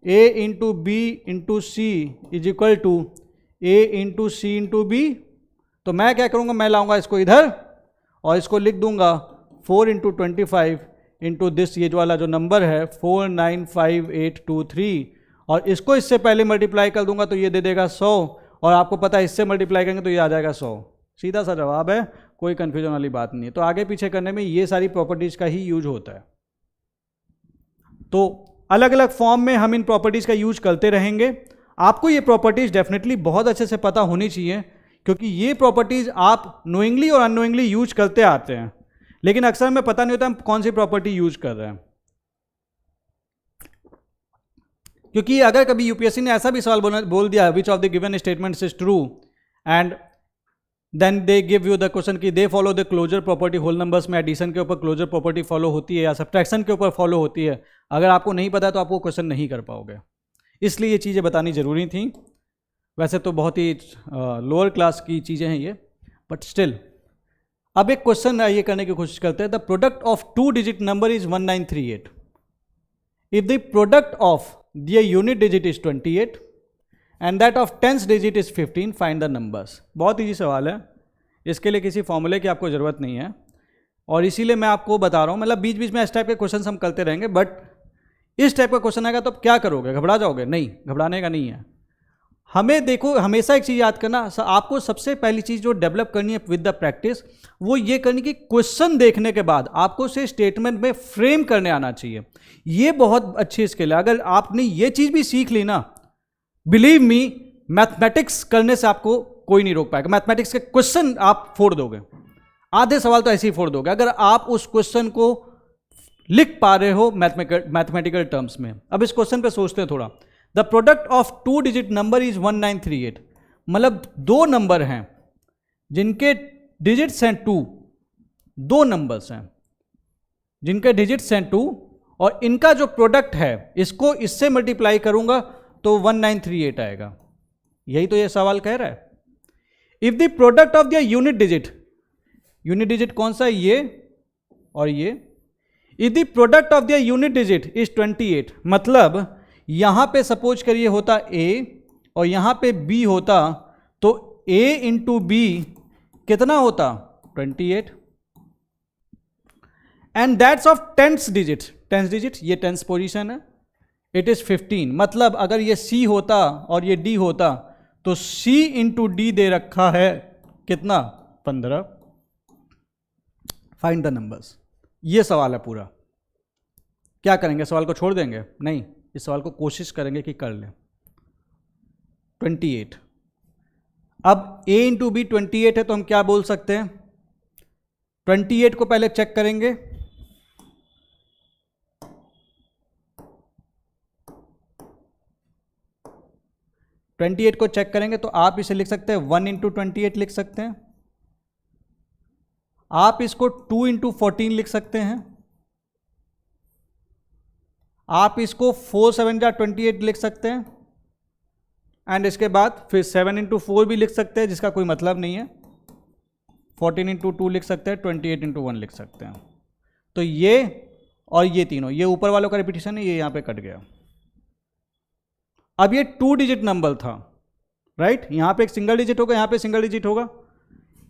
a into B into C is equal to A into C into B. तो मैं क्या करूँगा, मैं लाऊंगा इसको इधर और इसको लिख दूंगा 4 इंटू 25 इंटू दिस, ये जो वाला जो नंबर है 495823, और इसको इससे पहले मल्टीप्लाई कर दूंगा तो ये दे देगा 100, और आपको पता है इससे मल्टीप्लाई करेंगे तो ये आ जाएगा 100। सीधा सा जवाब है, कोई कंफ्यूजन वाली बात नहीं है। तो आगे पीछे करने में ये सारी प्रॉपर्टीज का ही यूज होता है। तो अलग अलग फॉर्म में हम इन प्रॉपर्टीज का यूज करते रहेंगे। आपको ये प्रॉपर्टीज डेफिनेटली बहुत अच्छे से पता होनी चाहिए, क्योंकि ये प्रॉपर्टीज आप नोइंगली और अननोइंगली यूज करते आते हैं, लेकिन अक्सर हमें पता नहीं होता हम कौन सी प्रॉपर्टी यूज कर रहे हैं। क्योंकि अगर कभी यूपीएससी ने ऐसा भी सवाल बोल दिया, which of the given statements is true, and then they give you the question कि they follow the closure property, whole numbers में एडिशन के ऊपर क्लोजर प्रॉपर्टी फॉलो होती है या सब्ट्रैक्शन के ऊपर फॉलो होती है, अगर आपको नहीं पता तो आप वो क्वेश्चन नहीं कर पाओगे। इसलिए ये चीज़ें बतानी जरूरी थी। वैसे तो बहुत ही लोअर क्लास की चीज़ें हैं ये, बट स्टिल। अब एक क्वेश्चन ये करने की कोशिश करते हैं। The product of 2 digit number is 1938 if the product of the unit digit is 28 and that of 10th digit is 15, find the numbers. बहुत ईजी सवाल है, इसके लिए किसी फॉर्मूले की आपको ज़रूरत नहीं है, और इसीलिए मैं आपको बता रहा हूँ। मतलब बीच बीच में इस टाइप के क्वेश्चन हम करते रहेंगे, बट इस टाइप का क्वेश्चन आएगा तो आप क्या करोगे? घबरा जाओगे? नहीं, घबराने का नहीं है। हमें देखो, हमेशा एक चीज़ याद करना, आपको सबसे पहली चीज़ जो डेवलप करनी है विद द प्रैक्टिस, वो ये करनी कि क्वेश्चन देखने के बाद आपको उसे स्टेटमेंट में फ्रेम करने आना चाहिए। ये बहुत अच्छी स्किल है। अगर आपने ये चीज़ भी सीख ली ना, बिलीव मी, मैथमेटिक्स करने से आपको कोई नहीं रोक पाएगा। मैथमेटिक्स के क्वेश्चन आप फोड़ दोगे, आधे सवाल तो ऐसे ही फोड़ दोगे, अगर आप उस क्वेश्चन को लिख पा रहे हो मैथमेटिकल टर्म्स में। अब इस क्वेश्चन पे सोचते हैं थोड़ा। The product of 2 digit number is 1938, मतलब 2 नंबर हैं जिनके डिजिट्स हैं 2, 2 नंबर्स हैं जिनके डिजिट्स हैं 2, और इनका जो प्रोडक्ट है इसको इससे मल्टीप्लाई करूंगा तो 1938 आएगा। यही तो ये सवाल कह रहा है। If the product of the unit digit, unit digit कौन सा है, ये और ये। If the product of the unit digit is 28, मतलब यहां पे सपोज करिए होता A और यहां पे B होता, तो A इंटू B कितना होता, 28। And that's of tens digit, tens digit ये टेंस पोजीशन है, इट इज 15। मतलब अगर ये C होता और ये D होता तो C इंटू D दे रखा है कितना, 15। फाइंड द नंबर्स, ये सवाल है पूरा। क्या करेंगे, सवाल को छोड़ देंगे? नहीं, इस सवाल को कोशिश करेंगे कि कर लें। 28, अब A इंटू बी 28 है तो हम क्या बोल सकते हैं, 28 को पहले चेक करेंगे। को चेक करेंगे तो आप इसे लिख सकते हैं 1 इंटू 28 लिख सकते हैं, आप इसको 2 इंटू 14 लिख सकते हैं, आप इसको 4 7 जा 28 लिख सकते हैं, एंड इसके बाद फिर 7 इंटू 4 भी लिख सकते हैं जिसका कोई मतलब नहीं है, 14 इंटू 2 लिख सकते हैं, 28 इंटू 1 लिख सकते हैं। तो ये और ये तीनों, ये ऊपर वालों का रिपीटिशन है, ये यहां पे कट गया। अब ये 2 डिजिट नंबर था, राइट, यहां पे एक सिंगल डिजिट होगा, यहां पे सिंगल डिजिट होगा,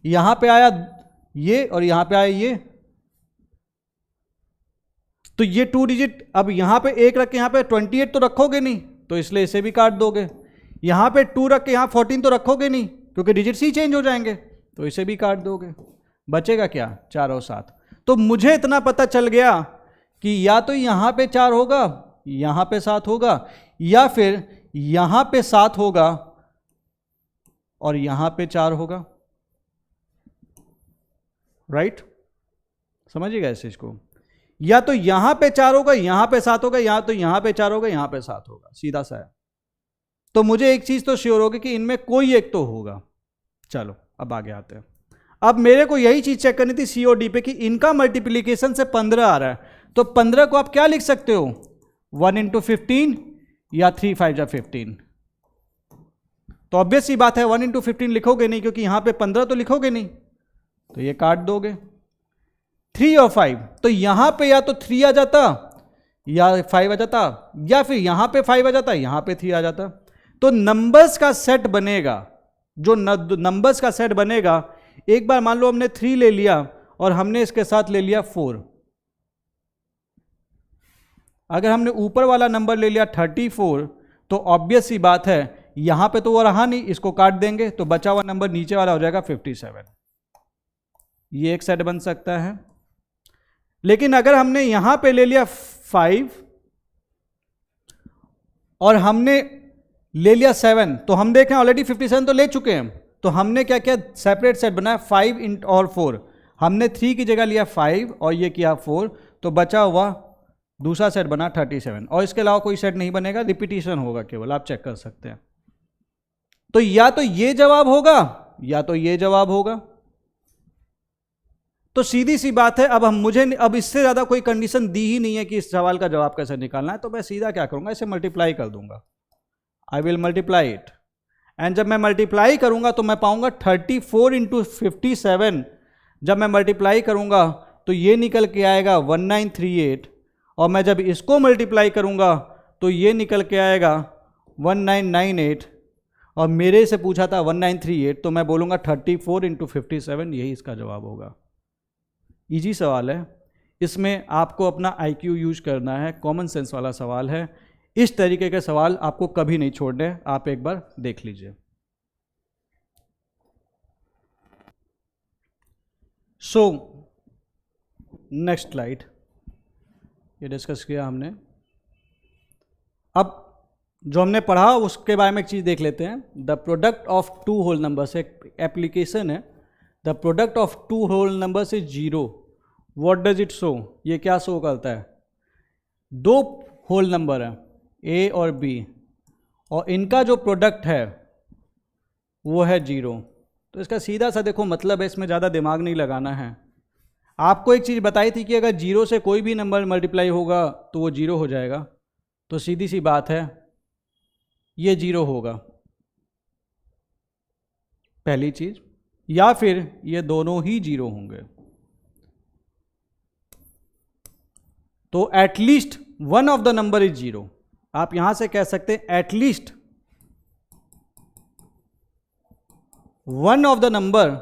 यहां पे आया ये और यहां पे आया ये, तो ये 2 डिजिट, अब यहां पे एक रख के यहां पे 28 तो रखोगे नहीं, तो इसलिए इसे भी काट दोगे। यहां पे 2 रख के यहां 14 तो रखोगे नहीं क्योंकि डिजिट ही चेंज हो जाएंगे, तो इसे भी काट दोगे। बचेगा क्या, 4 और 7। तो मुझे इतना पता चल गया कि या तो यहां पे 4 होगा, यहां पे 7 होगा, या फिर यहां पे 7 होगा और यहां पे 4 होगा, राइट, समझिएगा इस चीज को। या तो यहां पे 4 होगा, यहां पे 7 होगा, या तो यहां पे 4 होगा, यहां पे 7 होगा, सीधा सा है। तो मुझे एक चीज तो श्योर होगी कि इनमें कोई एक तो होगा। चलो अब आगे आते हैं। अब मेरे को यही चीज चेक करनी थी सी और डी पे कि इनका मल्टीप्लीकेशन से 15 आ रहा है, तो 15 को आप क्या लिख सकते हो, 1 इंटू 15 या 3 5 जा 15। तो ऑब्वियस सी बात है 1 इंटू 15 लिखोगे नहीं क्योंकि यहां पे 15 तो लिखोगे नहीं, तो ये काट दोगे। 3 और 5, तो यहां पे या तो 3 आ जाता या 5 आ जाता, या फिर यहां पे 5 आ जाता, यहां पे 3 आ जाता। तो नंबर्स का सेट बनेगा, जो नंबर्स का सेट बनेगा, एक बार मान लो हमने 3 ले लिया और हमने इसके साथ ले लिया 4, अगर हमने ऊपर वाला नंबर ले लिया 34, तो ऑब्वियस सी बात है यहां पे तो वो रहा नहीं, इसको काट देंगे तो बचा हुआ नंबर नीचे वाला हो जाएगा 57। ये एक सेट बन सकता है। लेकिन अगर हमने यहां पे ले लिया 5 और हमने ले लिया 7, तो हम देखें ऑलरेडी 57 तो ले चुके हैं, तो हमने क्या किया, सेपरेट सेट बनाया 5 और 4। हमने 3 की जगह लिया 5 और ये किया 4, तो बचा हुआ दूसरा सेट बना 37, और इसके अलावा कोई सेट नहीं बनेगा, रिपीटिशन होगा केवल, आप चेक कर सकते हैं। तो या तो ये जवाब होगा या तो ये जवाब होगा। तो सीधी सी बात है, अब इससे ज्यादा कोई कंडीशन दी ही नहीं है कि इस सवाल का जवाब कैसे निकालना है, तो मैं सीधा क्या करूंगा, इसे मल्टीप्लाई कर दूंगा। I will multiply it, and जब मैं मल्टीप्लाई करूंगा तो मैं पाऊंगा 34 इंटू 57। जब मैं मल्टीप्लाई करूंगा तो ये निकल के आएगा 1938, और मैं जब इसको मल्टीप्लाई करूंगा तो ये निकल के आएगा 1998, और मेरे से पूछा था 1938, तो मैं बोलूंगा 34 इंटू 57, यही इसका जवाब होगा। इजी सवाल है, इसमें आपको अपना IQ यूज करना है, कॉमन सेंस वाला सवाल है। इस तरीके के सवाल आपको कभी नहीं छोड़ने, आप एक बार देख लीजिए। सो नेक्स्ट स्लाइड, ये डिस्कस किया हमने। अब जो हमने पढ़ा उसके बारे में एक चीज देख लेते हैं। The product of 2 whole numbers, एक एप्लीकेशन है। The product of 2 whole numbers is 0, what does it show, ये क्या शो करता है, 2 होल नंबर है A और B, और इनका जो प्रोडक्ट है वो है 0। तो इसका सीधा सा देखो मतलब है, इसमें ज़्यादा दिमाग नहीं लगाना है। आपको एक चीज़ बताई थी कि अगर 0 से कोई भी नंबर मल्टीप्लाई होगा तो वो 0 हो जाएगा, तो सीधी सी बात है ये 0 होगा, पहली चीज़। या फिर ये दोनों ही 0 होंगे। तो at least one of the number is 0। आप यहां से कह सकते हैं at least one of the number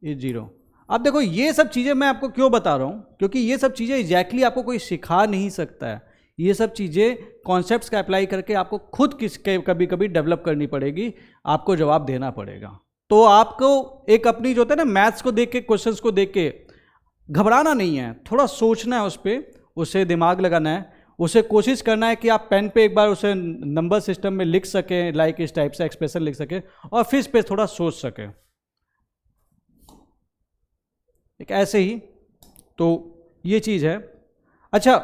is 0। अब देखो ये सब चीजें मैं आपको क्यों बता रहा हूं, क्योंकि ये सब चीजें एग्जैक्टली आपको कोई सिखा नहीं सकता है। ये सब चीजें कॉन्सेप्ट्स का अप्लाई करके आपको खुद कभी कभी डेवलप करनी पड़ेगी, आपको जवाब देना पड़ेगा। तो आपको एक अपनी जो होता है ना, मैथ्स को देख के, क्वेश्चंस को देख के घबराना नहीं है, थोड़ा सोचना है उस पर, उसे दिमाग लगाना है, उसे कोशिश करना है कि आप पेन पे एक बार उसे नंबर सिस्टम में लिख सकें, लाइक इस टाइप से एक्सप्रेशन लिख सकें और फिर इस पे थोड़ा सोच सकें। एक ऐसे ही तो ये चीज है। अच्छा,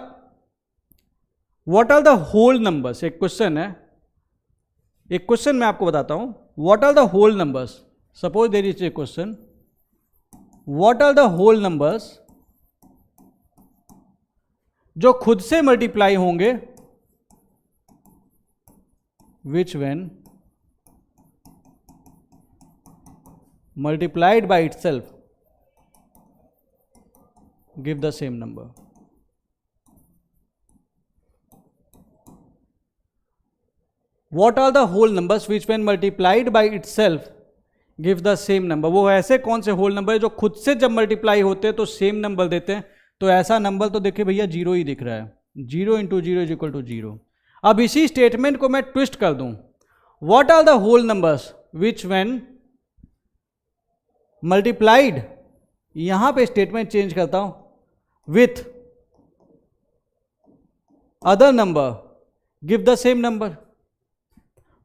what are the whole numbers, एक क्वेश्चन है, एक क्वेश्चन मैं आपको बताता हूं। What are the whole numbers, suppose there is a question, what are the whole numbers जो खुद से मल्टीप्लाई होंगे which when multiplied by itself give the same number. What are the whole numbers which when multiplied by itself give the same number? वो ऐसे कौन से whole number है जो खुद से जब मल्टीप्लाई होते हैं तो सेम नंबर देते हैं? तो ऐसा नंबर तो देखिए भैया 0 ही दिख रहा है, 0 × 0 इज इक्वल टू 0। अब इसी स्टेटमेंट को मैं ट्विस्ट कर दूं, What are the whole numbers which when multiplied, यहां पे स्टेटमेंट चेंज करता हूं, with other number give the same number?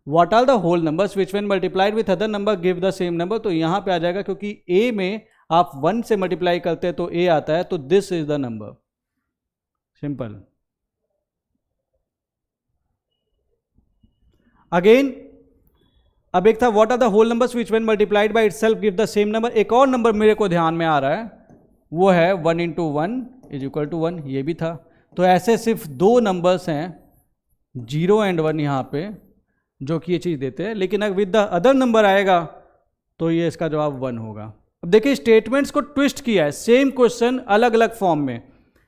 What are the whole numbers which when multiplied with other number give the same number? तो यहां पे आ जाएगा, क्योंकि a में आप 1 से मल्टीप्लाई करते हैं तो a आता है, तो this is the number. Simple. Again अब एक था what are the whole numbers which when multiplied by itself give the same number. एक और नंबर मेरे को ध्यान में आ रहा है, वो है 1 × 1 इज इक्वल टू 1, ये भी था। तो ऐसे सिर्फ 2 नंबर्स हैं 0 एंड 1 यहाँ पे, जो कि ये चीज़ देते हैं। लेकिन अगर विद द अदर नंबर आएगा तो ये इसका जवाब 1 होगा। अब देखिए स्टेटमेंट्स को ट्विस्ट किया है, सेम क्वेश्चन अलग अलग फॉर्म में,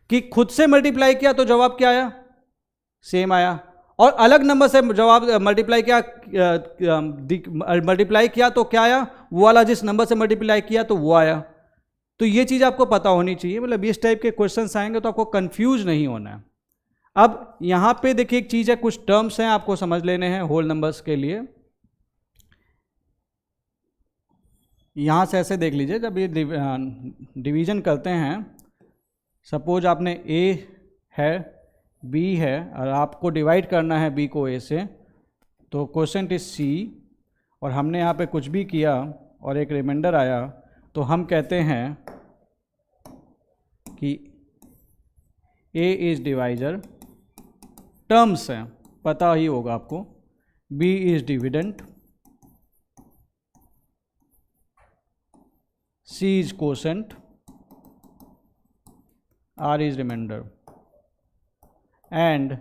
कि खुद से मल्टीप्लाई किया तो जवाब क्या आया, सेम आया, और अलग नंबर से जवाब मल्टीप्लाई किया तो क्या आया, वो वाला जिस नंबर से मल्टीप्लाई किया तो वो आया। तो ये चीज़ आपको पता होनी चाहिए, मतलब इस टाइप के क्वेश्चंस आएंगे तो आपको कंफ्यूज नहीं होना है। अब यहाँ पे देखिए एक चीज़ है, कुछ टर्म्स हैं आपको समझ लेने हैं होल नंबर्स के लिए। यहाँ से ऐसे देख लीजिए, जब ये डिवीजन करते हैं, सपोज आपने ए है, बी है, और आपको डिवाइड करना है बी को ए से, तो क्वोशेंट इज सी, और हमने यहाँ पे कुछ भी किया और एक रिमाइंडर आया, तो हम कहते हैं कि ए इज डिवाइजर। टर्म्स हैं, पता ही होगा आपको, b is dividend, c is quotient, r is remainder. And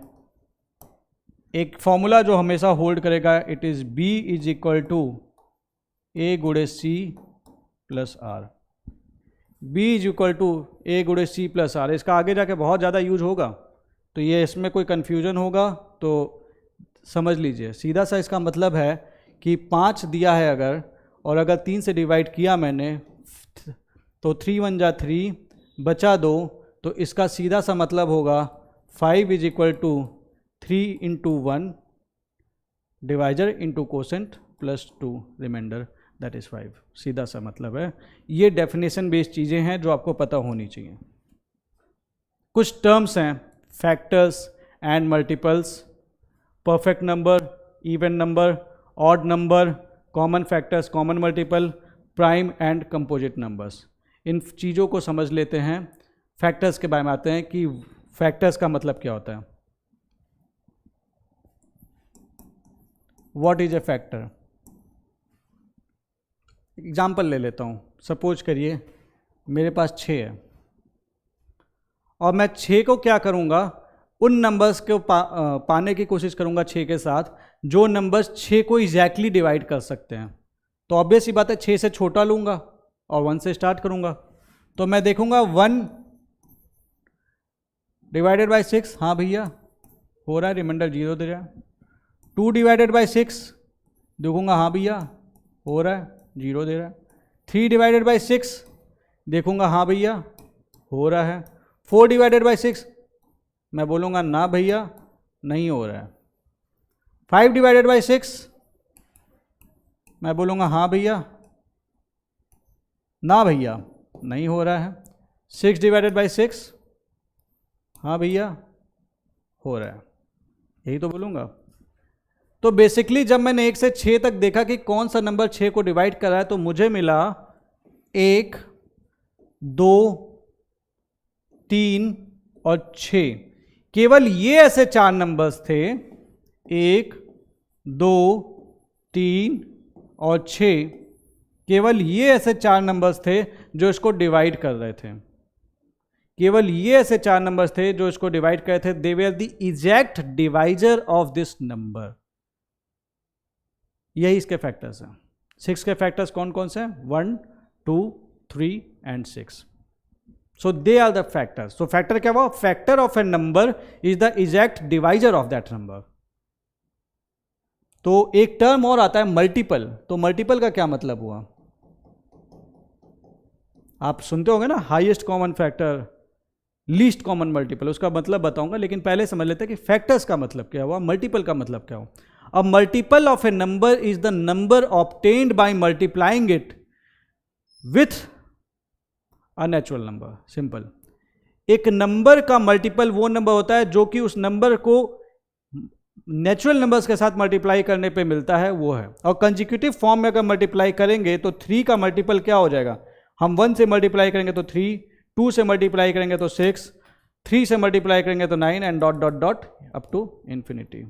एक फॉर्मूला जो हमेशा होल्ड करेगा, it is b is equal to a गुणे c plus r. B is equal to a गुणे सी प्लस आर। इसका आगे जाके बहुत ज़्यादा यूज होगा, तो ये इसमें कोई कन्फ्यूजन होगा तो समझ लीजिए। सीधा सा इसका मतलब है कि 5 दिया है अगर, और अगर 3 से डिवाइड किया मैंने, तो 3 × 1 = 3, बचा 2, तो इसका सीधा सा मतलब होगा 5 is equal to 3 × 1 divisor into quotient plus 2 reminder, that is 5। सीधा सा मतलब है। ये डेफिनेशन बेस्ड चीज़ें हैं जो आपको पता होनी चाहिए। कुछ टर्म्स हैं, factors and multiples, perfect number, even number, odd number, common factors, common multiple, prime and composite numbers. इन चीज़ों को समझ लेते हैं। फैक्टर्स के बारे में आते हैं कि फैक्टर्स का मतलब क्या होता है। What is a factor? Example ले लेता हूँ। सपोज करिए मेरे पास 6 है, और मैं 6 को क्या करूँगा, उन नंबर्स को पाने की कोशिश करूँगा 6 के साथ जो नंबर्स 6 को एग्जैक्टली डिवाइड कर सकते हैं। तो ऑब्वियस ही बात है 6 से छोटा लूंगा और 1 से स्टार्ट करूंगा। तो मैं देखूंगा 1 डिवाइडेड बाई 6, हाँ भैया हो रहा है, रिमाइंडर 0 दे रहा है। 2 डिवाइडेड बाई 6 देखूंगा, हाँ भैया हो रहा है, 0 दे रहा है। 3 डिवाइडेड बाई 6 देखूंगा, हाँ भैया हो रहा है। 4 डिवाइडेड बाई 6 मैं बोलूँगा ना भैया नहीं हो रहा है। 5 डिवाइडेड बाई 6 मैं बोलूँगा हाँ भैया, ना भैया नहीं हो रहा है। 6 डिवाइडेड बाई 6 हाँ भैया हो रहा है, यही तो बोलूँगा। तो बेसिकली जब मैंने 1 से 6 तक देखा कि कौन सा नंबर 6 को डिवाइड कर रहा है, तो मुझे मिला 1, 2, 3 और 6। केवल ये ऐसे 4 नंबर्स थे, 1, 2, 3 और 6, केवल ये ऐसे 4 नंबर्स थे जो इसको डिवाइड कर रहे थे। केवल ये ऐसे 4 नंबर्स थे जो इसको डिवाइड कर रहे थे। They were the exact divisor of this number. यही इसके फैक्टर्स हैं। 6 के फैक्टर्स कौन कौन से हैं? 1, 2, 3 and 6। So they are the factors. So factor क्या हुआ? Factor of a number is the exact divisor of that number. तो एक टर्म और आता है मल्टीपल। तो मल्टीपल का क्या मतलब हुआ? आप सुनते होंगे ना, highest common factor, least common multiple, उसका मतलब बताऊंगा, लेकिन पहले समझ लेते हैं कि फैक्टर्स का मतलब क्या हुआ, मल्टीपल का मतलब क्या हुआ। A multiple of a number is the number obtained by multiplying it with a natural number. Simple. एक नंबर का मल्टीपल वो नंबर होता है जो कि उस नंबर को नेचुरल नंबर्स के साथ मल्टीप्लाई करने पे मिलता है, वो है। और कंजिक्यूटिव फॉर्म में अगर मल्टीप्लाई करेंगे तो 3 का मल्टीपल क्या हो जाएगा? हम 1 से मल्टीप्लाई करेंगे तो 3, 2 से मल्टीप्लाई करेंगे तो 6, 3 से मल्टीप्लाई करेंगे तो 9 and dot dot dot up to infinity.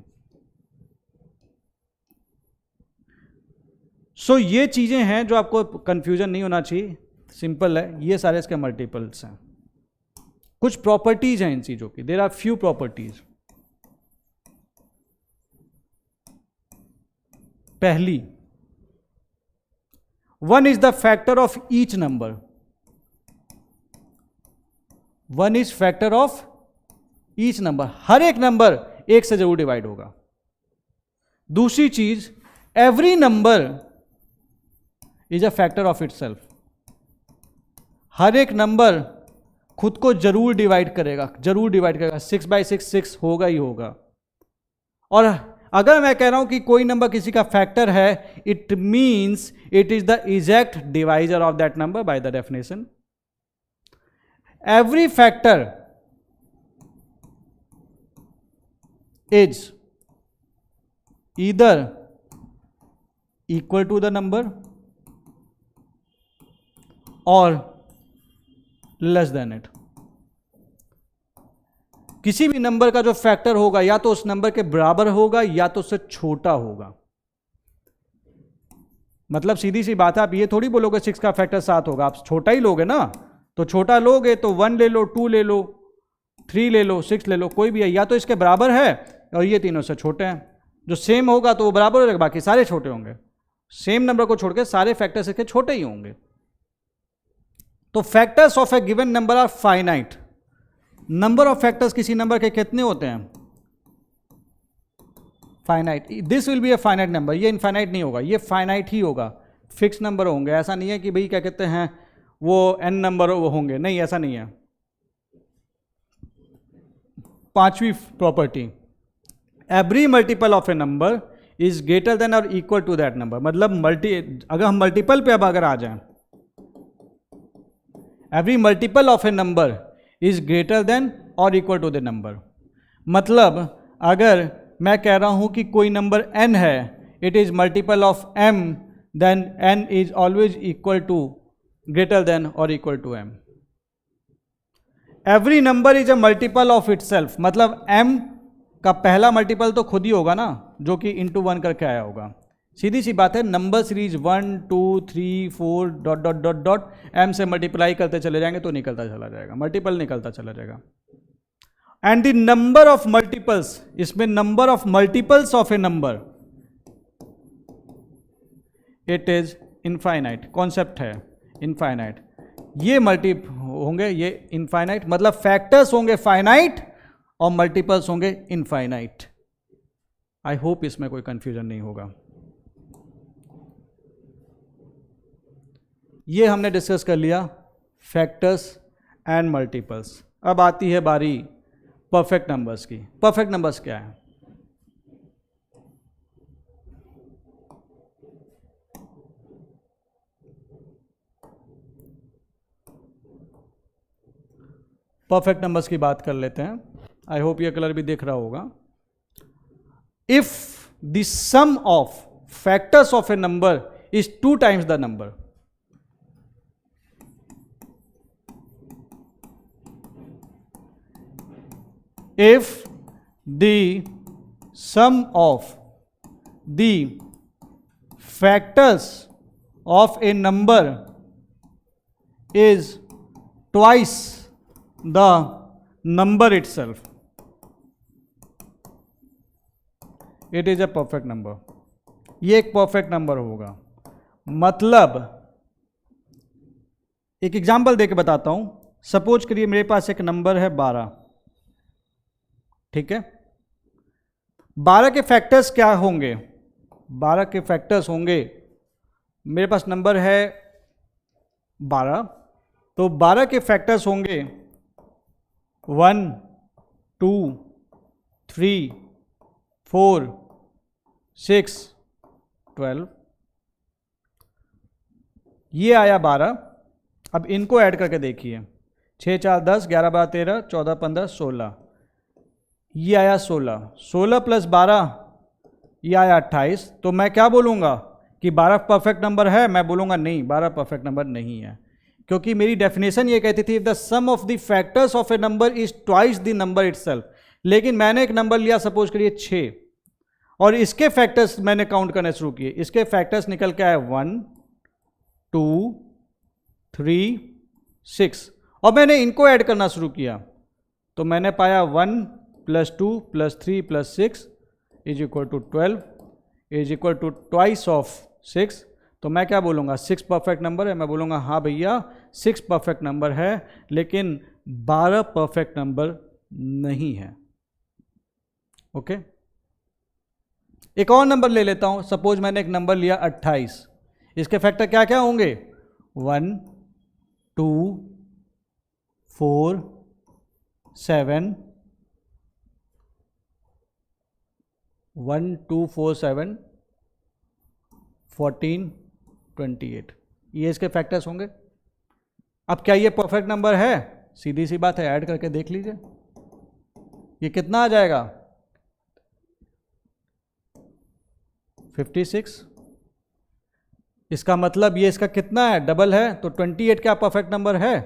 So ये चीजें हैं जो आपको कंफ्यूजन नहीं होना चाहिए, सिंपल है। ये सारे इसके मल्टीपल्स हैं। कुछ प्रॉपर्टीज हैं इन चीजों की। There are few properties. पहली, 1 is the factor of each number. 1 is factor of each number. हर एक नंबर 1 से जरूर डिवाइड होगा। दूसरी चीज, every number is a factor of itself. हर एक नंबर खुद को जरूर डिवाइड करेगा, जरूर डिवाइड करेगा। 6 बाई 6 6 होगा ही होगा। और अगर मैं कह रहा हूं कि कोई नंबर किसी का फैक्टर है, it means it is the exact divisor of that number by the definition. Every factor is either equal to the number और लेस देन इट। किसी भी नंबर का जो फैक्टर होगा या तो उस नंबर के बराबर होगा या तो उससे छोटा होगा। मतलब सीधी सी बात है, आप ये थोड़ी बोलोगे 6 का फैक्टर 7 होगा, आप छोटा ही लोगे ना। तो छोटा लोगे तो 1 ले लो, 2 ले लो, 3 ले लो, 6 ले लो, कोई भी है, या तो इसके बराबर है और ये तीनों से छोटे हैं। जो सेम होगा तो वो बराबर हो जाएगा, बाकी सारे छोटे होंगे। सेम नंबर को छोड़ के सारे फैक्टर्स इसके छोटे ही होंगे। तो factors of a given number are finite. Number of factors किसी नंबर के कितने होते हैं? Finite. This will be a finite number. ये इनफाइनाइट नहीं होगा, ये फाइनाइट ही होगा। फिक्स नंबर होंगे। ऐसा नहीं है कि भाई क्या कहते हैं वो n नंबर वो होंगे, नहीं, ऐसा नहीं है। पांचवी property, every multiple of a number is greater than और इक्वल टू दैट नंबर। मतलब अगर हम मल्टीपल पे अब अगर आ जाएं, every multiple of a number is greater than और इक्वल टू द नंबर। मतलब अगर मैं कह रहा हूं कि कोई नंबर n है, it is multiple of m, then n is always equal to greater than और equal to m। Every number is a multiple of itself. मतलब m का पहला मल्टीपल तो खुद ही होगा ना, जो कि इंटू 1 करके आया होगा। सीधी सी बात है, number series 1 2 3 4 dot dot dot dot m से मल्टीप्लाई करते चले जाएंगे तो निकलता चला जाएगा, मल्टीपल निकलता चला जाएगा। And the number of multiples, इसमें number of multiples of a number, it is infinite concept है, इनफाइनाइट, ये मल्टी होंगे, ये इनफाइनाइट मतलब फैक्टर्स होंगे फाइनाइट और मल्टीपल्स होंगे इनफाइनाइट। आई होप इसमें कोई कंफ्यूजन नहीं होगा। ये हमने डिस्कस कर लिया फैक्टर्स एंड मल्टीपल्स। अब आती है बारी परफेक्ट नंबर्स की। परफेक्ट नंबर्स क्या है? परफेक्ट नंबर्स की बात कर लेते हैं। आई होप ये कलर भी दिख रहा होगा। If the sum of factors of a number is 2 times the number, if the sum of the factors of a number is twice the number itself, it is a perfect number। ये एक perfect number होगा। मतलब एक example देके बताता हूं। Suppose करिए मेरे पास एक नंबर है 12, ठीक है। 12 के फैक्टर्स क्या होंगे? 12 के फैक्टर्स होंगे, मेरे पास नंबर है 12, तो 12 के फैक्टर्स होंगे 1 2 3 4 6 12। ये आया 12। अब इनको ऐड करके देखिए, 6 4 10 11 12 13 14 15 16, ये आया 16, 16 प्लस 12 ये आया 28। तो मैं क्या बोलूँगा कि 12 परफेक्ट नंबर है? मैं बोलूँगा नहीं, 12 परफेक्ट नंबर नहीं है, क्योंकि मेरी डेफिनेशन ये कहती थी if the sum of the factors of a number is twice the number itself. लेकिन मैंने एक नंबर लिया, सपोज करिए 6, और इसके फैक्टर्स मैंने काउंट करने शुरू किए। इसके फैक्टर्स निकल के आए 1 2 3 6, और मैंने इनको ऐड करना शुरू किया, तो मैंने पाया 1 + 2 + 3 + 6 is equal to 12 is equal to twice of 6। तो मैं क्या बोलूँगा? 6 परफेक्ट नंबर है। मैं बोलूँगा हाँ भैया 6 परफेक्ट नंबर है, लेकिन 12 परफेक्ट नंबर नहीं है। ओके, एक और नंबर ले लेता हूँ। सपोज मैंने एक नंबर लिया 28, इसके फैक्टर क्या क्या होंगे? 1 2 4 7 1 2 4 7 14 28, ये इसके फैक्टर्स होंगे। अब क्या ये परफेक्ट नंबर है? सीधी सी बात है, ऐड करके देख लीजिए, ये कितना आ जाएगा? 56। इसका मतलब ये इसका कितना है? डबल है, तो 28 क्या परफेक्ट नंबर है?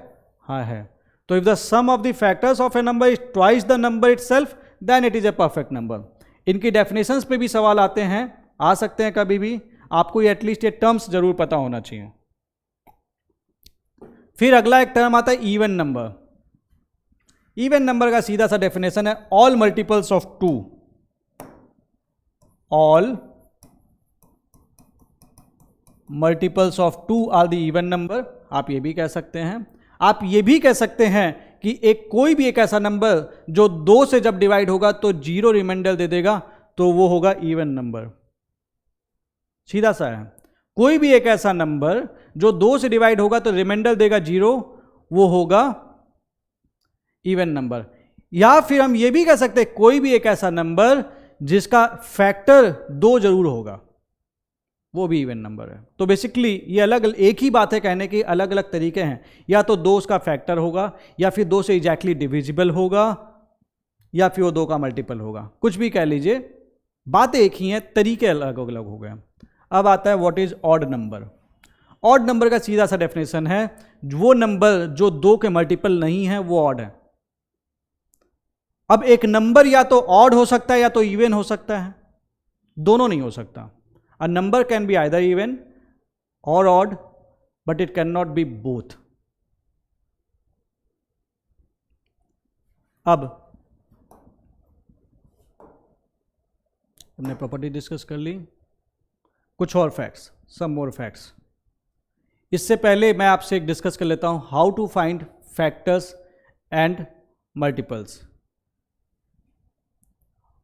हाँ है। तो if the sum of the factors of a number is twice the number itself then it is a perfect number. इनकी डेफिनेशंस पे भी सवाल आते हैं, आ सकते हैं कभी भी, आपको ये एटलीस्ट ये टर्म्स जरूर पता होना चाहिए। फिर अगला एक टर्म आता है इवन नंबर। इवन नंबर का सीधा सा डेफिनेशन है all multiples of 2, all multiples of 2 are the even number. आप ये भी कह सकते हैं, आप ये भी कह सकते हैं कि एक कोई भी एक ऐसा नंबर जो 2 से जब डिवाइड होगा तो 0 रिमाइंडर दे देगा, तो वो होगा इवन नंबर। सीधा सा है, कोई भी एक ऐसा नंबर जो 2 से डिवाइड होगा तो रिमाइंडर देगा 0, वो होगा इवन नंबर। या फिर हम ये भी कह सकते हैं कोई भी एक ऐसा नंबर जिसका फैक्टर 2 जरूर होगा, वो भी इवन नंबर है। तो बेसिकली ये अलग एक ही बात है, कहने की अलग अलग तरीके हैं। या तो 2 उसका फैक्टर होगा, या फिर 2 से एग्जैक्टली डिविजिबल होगा, या फिर वो 2 का मल्टीपल होगा, कुछ भी कह लीजिए, बातें एक ही हैं, तरीके अलग अलग हो गए। अब आता है what is odd number. Odd number का सीधा सा डेफिनेशन है वो नंबर जो 2 के मल्टीपल नहीं है वो ऑड है। अब एक नंबर या तो ऑड हो सकता है या तो इवन हो सकता है, दोनों नहीं हो सकता। A number can be either even or odd, but it cannot be both. अब हमने प्रॉपर्टी डिस्कस कर ली, कुछ और फैक्ट्स, सम मोर फैक्ट्स। इससे पहले मैं आपसे एक डिस्कस कर लेता हूं, how to find factors and multiples.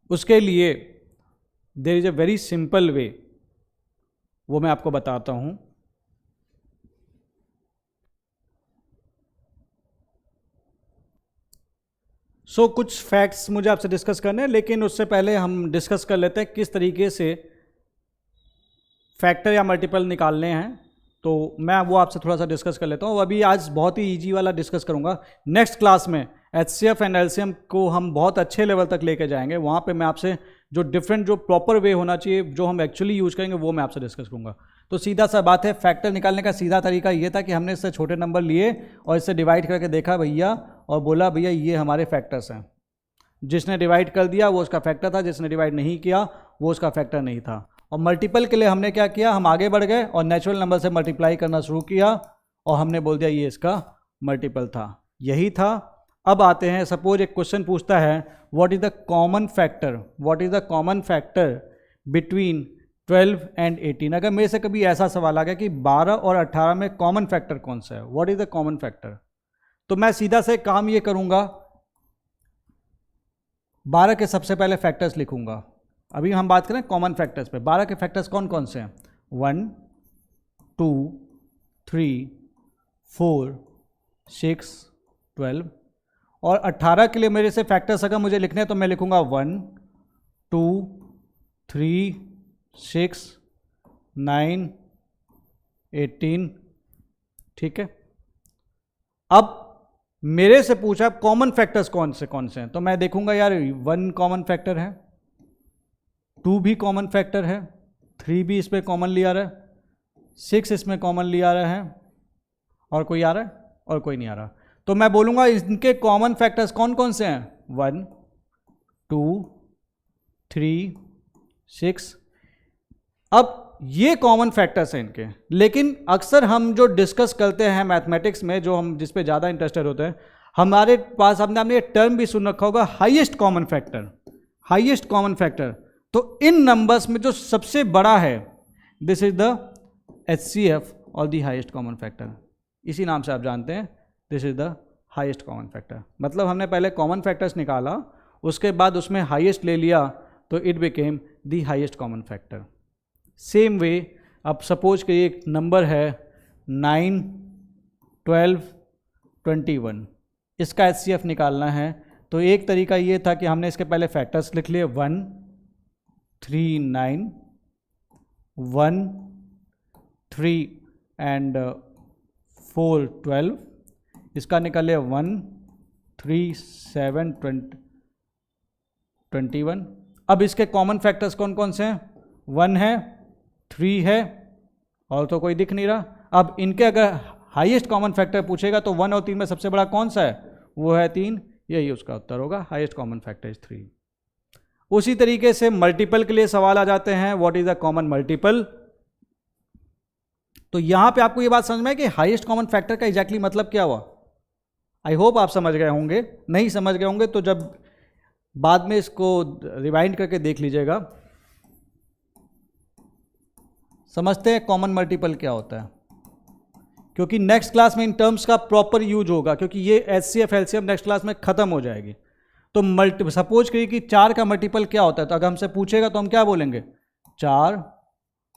उसके लिए there is a very simple way, वो मैं आपको बताता हूं। कुछ फैक्ट्स मुझे आपसे डिस्कस करने हैं, लेकिन उससे पहले हम डिस्कस कर लेते हैं किस तरीके से फैक्टर या मल्टीपल निकालने हैं। तो मैं वो आपसे थोड़ा सा डिस्कस कर लेता हूँ। अभी आज बहुत ही इजी वाला डिस्कस करूँगा। नेक्स्ट क्लास में HCF एंड LCM को हम बहुत अच्छे लेवल तक लेके जाएंगे। वहाँ पे मैं आपसे जो डिफरेंट, जो प्रॉपर वे होना चाहिए, जो हम एक्चुअली यूज़ करेंगे, वो मैं आपसे डिस्कस करूँगा। तो सीधा सा बात है, फैक्टर निकालने का सीधा तरीका ये था कि हमने इससे छोटे नंबर लिए और इससे डिवाइड करके देखा भैया, और बोला भैया ये हमारे फैक्टर्स हैं। जिसने डिवाइड कर दिया वो उसका फैक्टर था, जिसने डिवाइड नहीं किया वो उसका फैक्टर नहीं था। और मल्टीपल के लिए हमने क्या किया, हम आगे बढ़ गए और नेचुरल नंबर से मल्टीप्लाई करना शुरू किया और हमने बोल दिया ये इसका मल्टीपल था। यही था। अब आते हैं, सपोज एक क्वेश्चन पूछता है what is the common factor, what is the common factor between 12 and 18। अगर मेरे से कभी ऐसा सवाल आ गया कि 12 और 18 में कॉमन फैक्टर कौन सा है, what is the common factor, तो मैं सीधा से काम ये करूंगा, 12 के सबसे पहले फैक्टर्स लिखूंगा। अभी हम बात करें कॉमन फैक्टर्स पे। 12 के फैक्टर्स कौन कौन से हैं, 1 2 3 4 6 12। और 18 के लिए मेरे से फैक्टर्स अगर मुझे लिखने हैं तो मैं लिखूंगा 1 2 3 6 9 18। ठीक है। अब मेरे से पूछा कॉमन फैक्टर्स कौन से हैं, तो मैं देखूंगा यार 1 कॉमन फैक्टर है, 2 भी कॉमन फैक्टर है, 3 भी इसमें कॉमन लिया रहा है, 6 इसमें कॉमन लिया रहा है, और कोई आ रहा है और कोई नहीं आ रहा। तो मैं बोलूंगा इनके कॉमन फैक्टर्स कौन कौन से हैं, 1 2 3 6। अब ये कॉमन फैक्टर्स हैं इनके। लेकिन अक्सर हम जो डिस्कस करते हैं मैथमेटिक्स में, जो हम जिस पे ज़्यादा इंटरेस्टेड होते हैं, हमारे पास हमने ये टर्म भी सुन रखा होगा, highest common factor. Highest common factor, तो इन नंबर्स में जो सबसे बड़ा है, दिस इज द HCF और द हाईएस्ट कॉमन फैक्टर। इसी नाम से आप जानते हैं, this is the highest common factor. मतलब हमने पहले कॉमन फैक्टर्स निकाला, उसके बाद उसमें हाईएस्ट ले लिया, तो it became the highest common factor. Same way, अब सपोज कि एक नंबर है 9 12 21, इसका HCF निकालना है। तो एक तरीका ये था कि हमने इसके पहले फैक्टर्स लिख लिए, 1 3 9 1 3 एंड 4 12। इसका निकाल लिया 1 3 7 21। अब इसके कॉमन फैक्टर्स कौन कौन से हैं, 1 है, 3 है, और तो कोई दिख नहीं रहा। अब इनके अगर हाईएस्ट कॉमन फैक्टर पूछेगा तो 1 और 3 में सबसे बड़ा कौन सा है, वो है 3। यही उसका उत्तर होगा, हाईएस्ट कॉमन फैक्टर इज 3। उसी तरीके से मल्टीपल के लिए सवाल आ जाते हैं, what is the common multiple. तो यहां पे आपको ये बात समझ में है कि हाईएस्ट कॉमन फैक्टर का एग्जैक्टली मतलब क्या हुआ। आई होप आप समझ गए होंगे। नहीं समझ गए होंगे तो जब बाद में इसको रिवाइंड करके देख लीजिएगा। समझते हैं कॉमन मल्टीपल क्या होता है, क्योंकि नेक्स्ट क्लास में इन टर्म्स का प्रॉपर यूज होगा, क्योंकि ये HCF LCM नेक्स्ट क्लास में खत्म हो जाएगी। तो सपोज करिए कि 4 का मल्टीपल क्या होता है, तो अगर हमसे पूछेगा तो हम क्या बोलेंगे, 4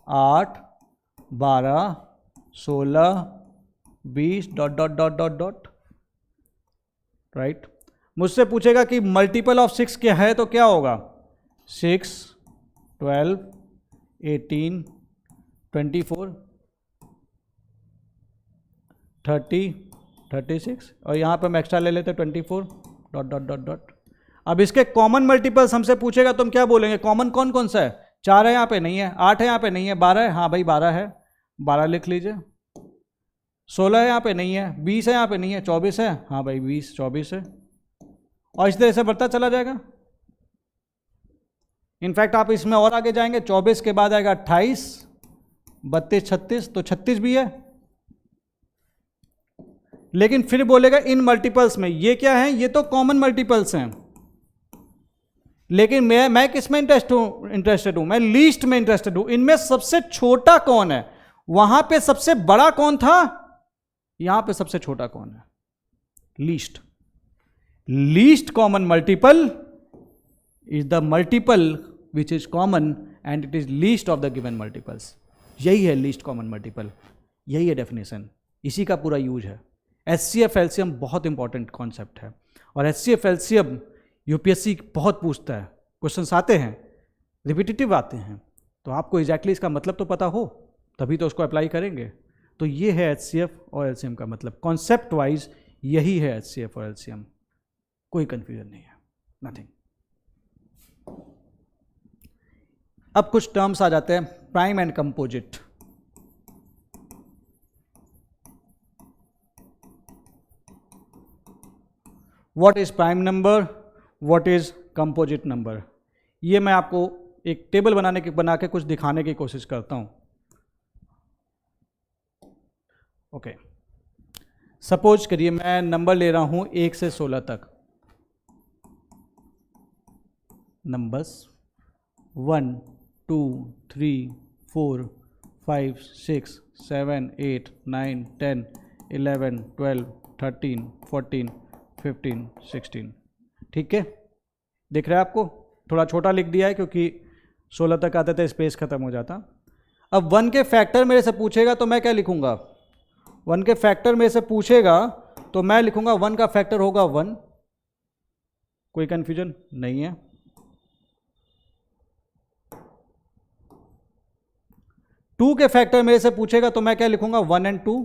8 12 16 20 ... राइट। मुझसे पूछेगा कि मल्टीपल ऑफ 6 क्या है, तो क्या होगा, 6 12 18 24 30 36, और यहाँ पे हम एक्स्ट्रा ले लेते 24 ... अब इसके कॉमन मल्टीपल्स हमसे पूछेगा तो हम क्या बोलेंगे, कॉमन कौन कौन सा है, 4 है यहाँ पे नहीं है, 8 है यहाँ पे नहीं है, 12 है, हाँ भाई 12 है, 12 लिख लीजिए, 16 है यहाँ पे नहीं है, 20 है यहाँ पे नहीं है, 24 है, हाँ भाई 20 24 है, और इस तरह से बढ़ता चला जाएगा। इनफैक्ट आप इसमें और आगे जाएंगे, 24 के बाद आएगा 28 32 36, तो 36 भी है। लेकिन फिर बोलेगा इन मल्टीपल्स में, ये क्या है, ये तो कॉमन मल्टीपल्स हैं। लेकिन मैं किस में इंटरेस्टेड हूं, मैं लीस्ट में इंटरेस्टेड हूं। इनमें सबसे छोटा कौन है, वहां पे सबसे बड़ा कौन था, यहां पे सबसे छोटा कौन है, least common multiple is the multiple which is common and it is least of the given multiples. यही है लीस्ट कॉमन मल्टीपल, यही है डेफिनेशन, इसी का पूरा यूज है। HCF एलसीएम बहुत इंपॉर्टेंट कॉन्सेप्ट है और HCF एलसीएम यूपीएससी बहुत पूछता है, क्वेश्चंस आते हैं, रिपीटेटिव आते हैं, तो आपको एग्जैक्टली इसका मतलब तो पता हो तभी तो उसको अप्लाई करेंगे। तो ये है HCF और एलसीएम का मतलब, कॉन्सेप्ट वाइज यही है HCF और एलसीएम, कोई कंफ्यूजन नहीं है, नथिंग। अब कुछ टर्म्स आ जाते हैं, prime and composite. What is prime number, what is composite number, ये मैं आपको एक टेबल बना के कुछ दिखाने की कोशिश करता हूं। ओके, सपोज करिए मैं नंबर ले रहा हूं 1 से 16 तक, नंबर्स 1 2 3 4 5 6 7 8 9 10 11 12 13 14 15 16, ठीक है, दिख रहा है आपको, थोड़ा छोटा लिख दिया है क्योंकि 16 तक आते थे स्पेस खत्म हो जाता। अब 1 के फैक्टर मेरे से पूछेगा तो मैं क्या लिखूंगा, 1 के फैक्टर मेरे से पूछेगा तो मैं लिखूंगा 1 का फैक्टर होगा 1, कोई कंफ्यूजन नहीं है। 2 के फैक्टर मेरे से पूछेगा तो मैं क्या लिखूंगा 1 एंड 2।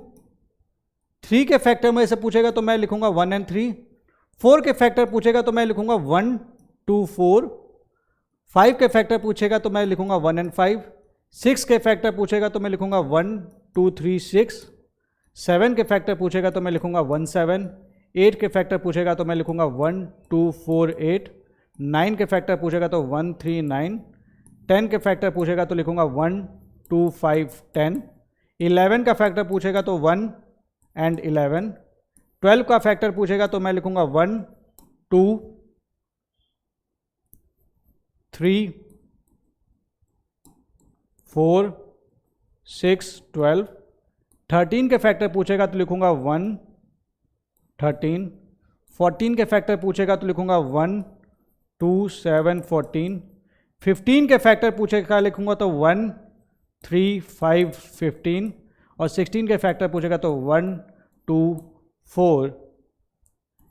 3 के फैक्टर मेरे से पूछेगा तो मैं लिखूंगा 1 एंड 3। 4 के फैक्टर पूछेगा तो मैं लिखूंगा 1 2 4। 5 के फैक्टर पूछेगा तो मैं लिखूंगा 1 एंड 5। 6 के फैक्टर पूछेगा तो मैं लिखूंगा 1 2 3 6। 7 के फैक्टर पूछेगा तो मैं लिखूंगा 1 7। 8 के फैक्टर पूछेगा तो मैं लिखूंगा 1 2 4 8। 9 के फैक्टर पूछेगा तो 1 3 9। 10 के फैक्टर पूछेगा तो लिखूंगा 1 2 5 10। 11 का फैक्टर पूछेगा तो 1 एंड 11। 12 का फैक्टर पूछेगा तो मैं लिखूंगा 1 2 3 4 6 12। 13 के फैक्टर पूछेगा तो लिखूंगा 1 13। 14 के फैक्टर पूछेगा तो लिखूंगा 1 2 7 14। 15 के फैक्टर पूछेगा लिखूंगा तो 1 3 5 15। और 16 के फैक्टर पूछेगा तो 1 2 4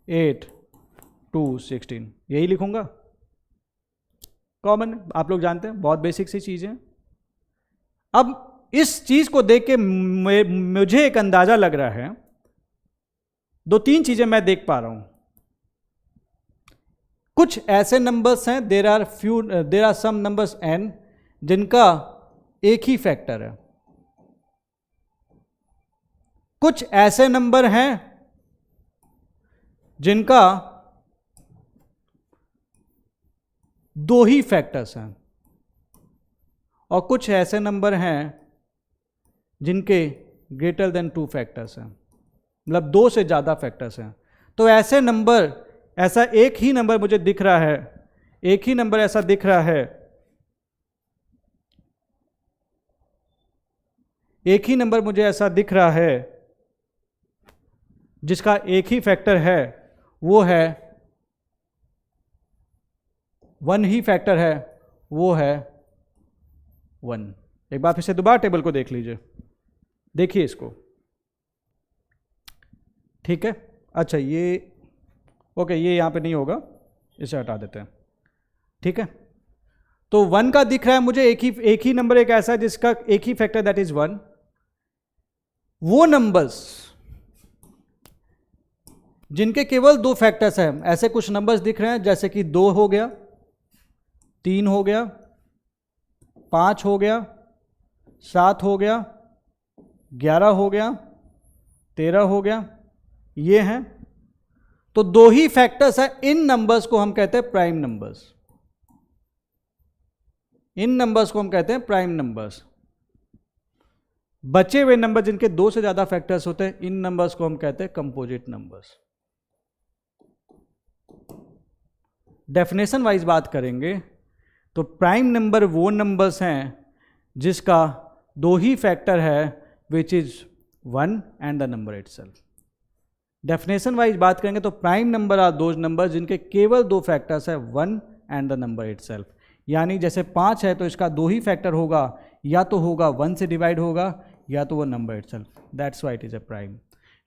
8 2 16, यही लिखूंगा। कॉमन, आप लोग जानते हैं, बहुत बेसिक सी चीज़ है। अब इस चीज को देख के मुझे एक अंदाजा लग रहा है, 2-3 चीजें मैं देख पा रहा हूं। कुछ ऐसे नंबर्स हैं, there are some numbers n जिनका एक ही फैक्टर है। कुछ ऐसे नंबर हैं जिनका 2 ही फैक्टर्स हैं, और कुछ ऐसे नंबर हैं जिनके ग्रेटर देन 2 फैक्टर्स हैं, मतलब 2 से ज़्यादा फैक्टर्स हैं। तो ऐसे नंबर, ऐसा एक ही नंबर मुझे दिख रहा है, एक ही नंबर ऐसा दिख रहा है, एक ही नंबर मुझे ऐसा दिख रहा है जिसका एक ही फैक्टर है, वो है 1 ही फैक्टर है, वो है 1। एक बार फिर से दोबारा टेबल को देख लीजिए, देखिए इसको, ठीक है। अच्छा ये ओके, ये यहां पे नहीं होगा, इसे हटा देते हैं, ठीक है। तो 1 का दिख रहा है मुझे एक ही नंबर, एक ऐसा जिसका एक ही फैक्टर दैट इज 1। वो नंबर्स जिनके केवल 2 फैक्टर्स हैं, ऐसे कुछ नंबर्स दिख रहे हैं, जैसे कि 2 हो गया, 3 हो गया, 5 हो गया, 7 हो गया, 11 हो गया, 13 हो गया, ये हैं। तो 2 ही फैक्टर्स हैं, इन नंबर्स को हम कहते हैं प्राइम नंबर्स। इन नंबर्स को हम कहते हैं प्राइम नंबर्स। बचे हुए नंबर जिनके 2 से ज्यादा फैक्टर्स होते हैं, इन नंबर्स को हम कहते हैं कंपोजिट नंबर्स। डेफिनेशन वाइज बात करेंगे तो प्राइम नंबर वो नंबर्स हैं जिसका 2 ही फैक्टर है which is 1 and the number itself. Definition wise बात करेंगे तो prime number are those number जिनके केवल दो फैक्टर्स है, 1 एंड द नंबर इटसेल्फ। यानी जैसे 5 है तो इसका दो ही फैक्टर होगा, या तो होगा 1 से डिवाइड होगा या तो वो number itself, that's why it is a prime.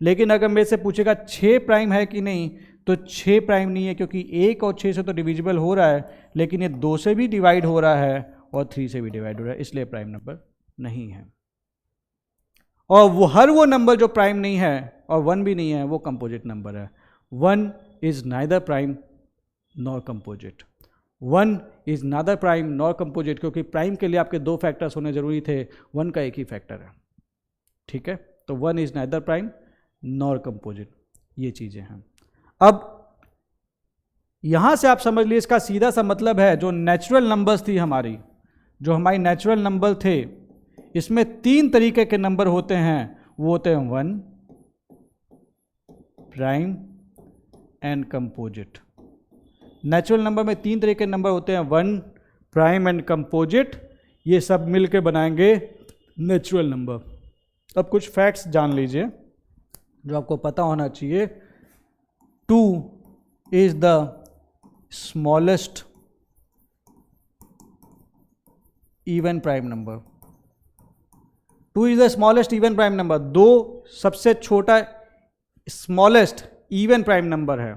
लेकिन अगर मेरे से पूछेगा 6 प्राइम है कि नहीं, तो 6 प्राइम नहीं है, क्योंकि 1 और 6 से तो डिविजिबल हो रहा है, लेकिन ये 2 से भी डिवाइड हो रहा है और 3 से भी डिवाइड हो रहा है, इसलिए प्राइम नंबर नहीं है। और वो हर वो नंबर जो प्राइम नहीं है और 1 भी नहीं है वो कंपोजिट नंबर है। 1 is neither prime nor composite. 1 is neither prime nor composite, क्योंकि प्राइम के लिए आपके दो फैक्टर्स होने जरूरी थे, 1 का एक ही फैक्टर है। ठीक है, तो 1 is neither prime nor composite, ये चीजें हैं। अब यहां से आप समझ लीजिए इसका सीधा सा मतलब है, जो नेचुरल नंबर्स थी हमारी, जो हमारी नेचुरल नंबर थे, इसमें 3 तरीके के नंबर होते हैं। वो होते हैं 1, prime and composite. Natural number में 3 तरह के नंबर होते हैं, 1, प्राइम एंड कंपोजिट। ये सब मिलकर बनाएंगे नेचुरल नंबर। अब कुछ फैक्ट्स जान लीजिए जो आपको पता होना चाहिए। 2 is the smallest even prime number. 2 is the smallest even prime number. 2 सबसे छोटा स्मॉलेस्ट इवन प्राइम नंबर है,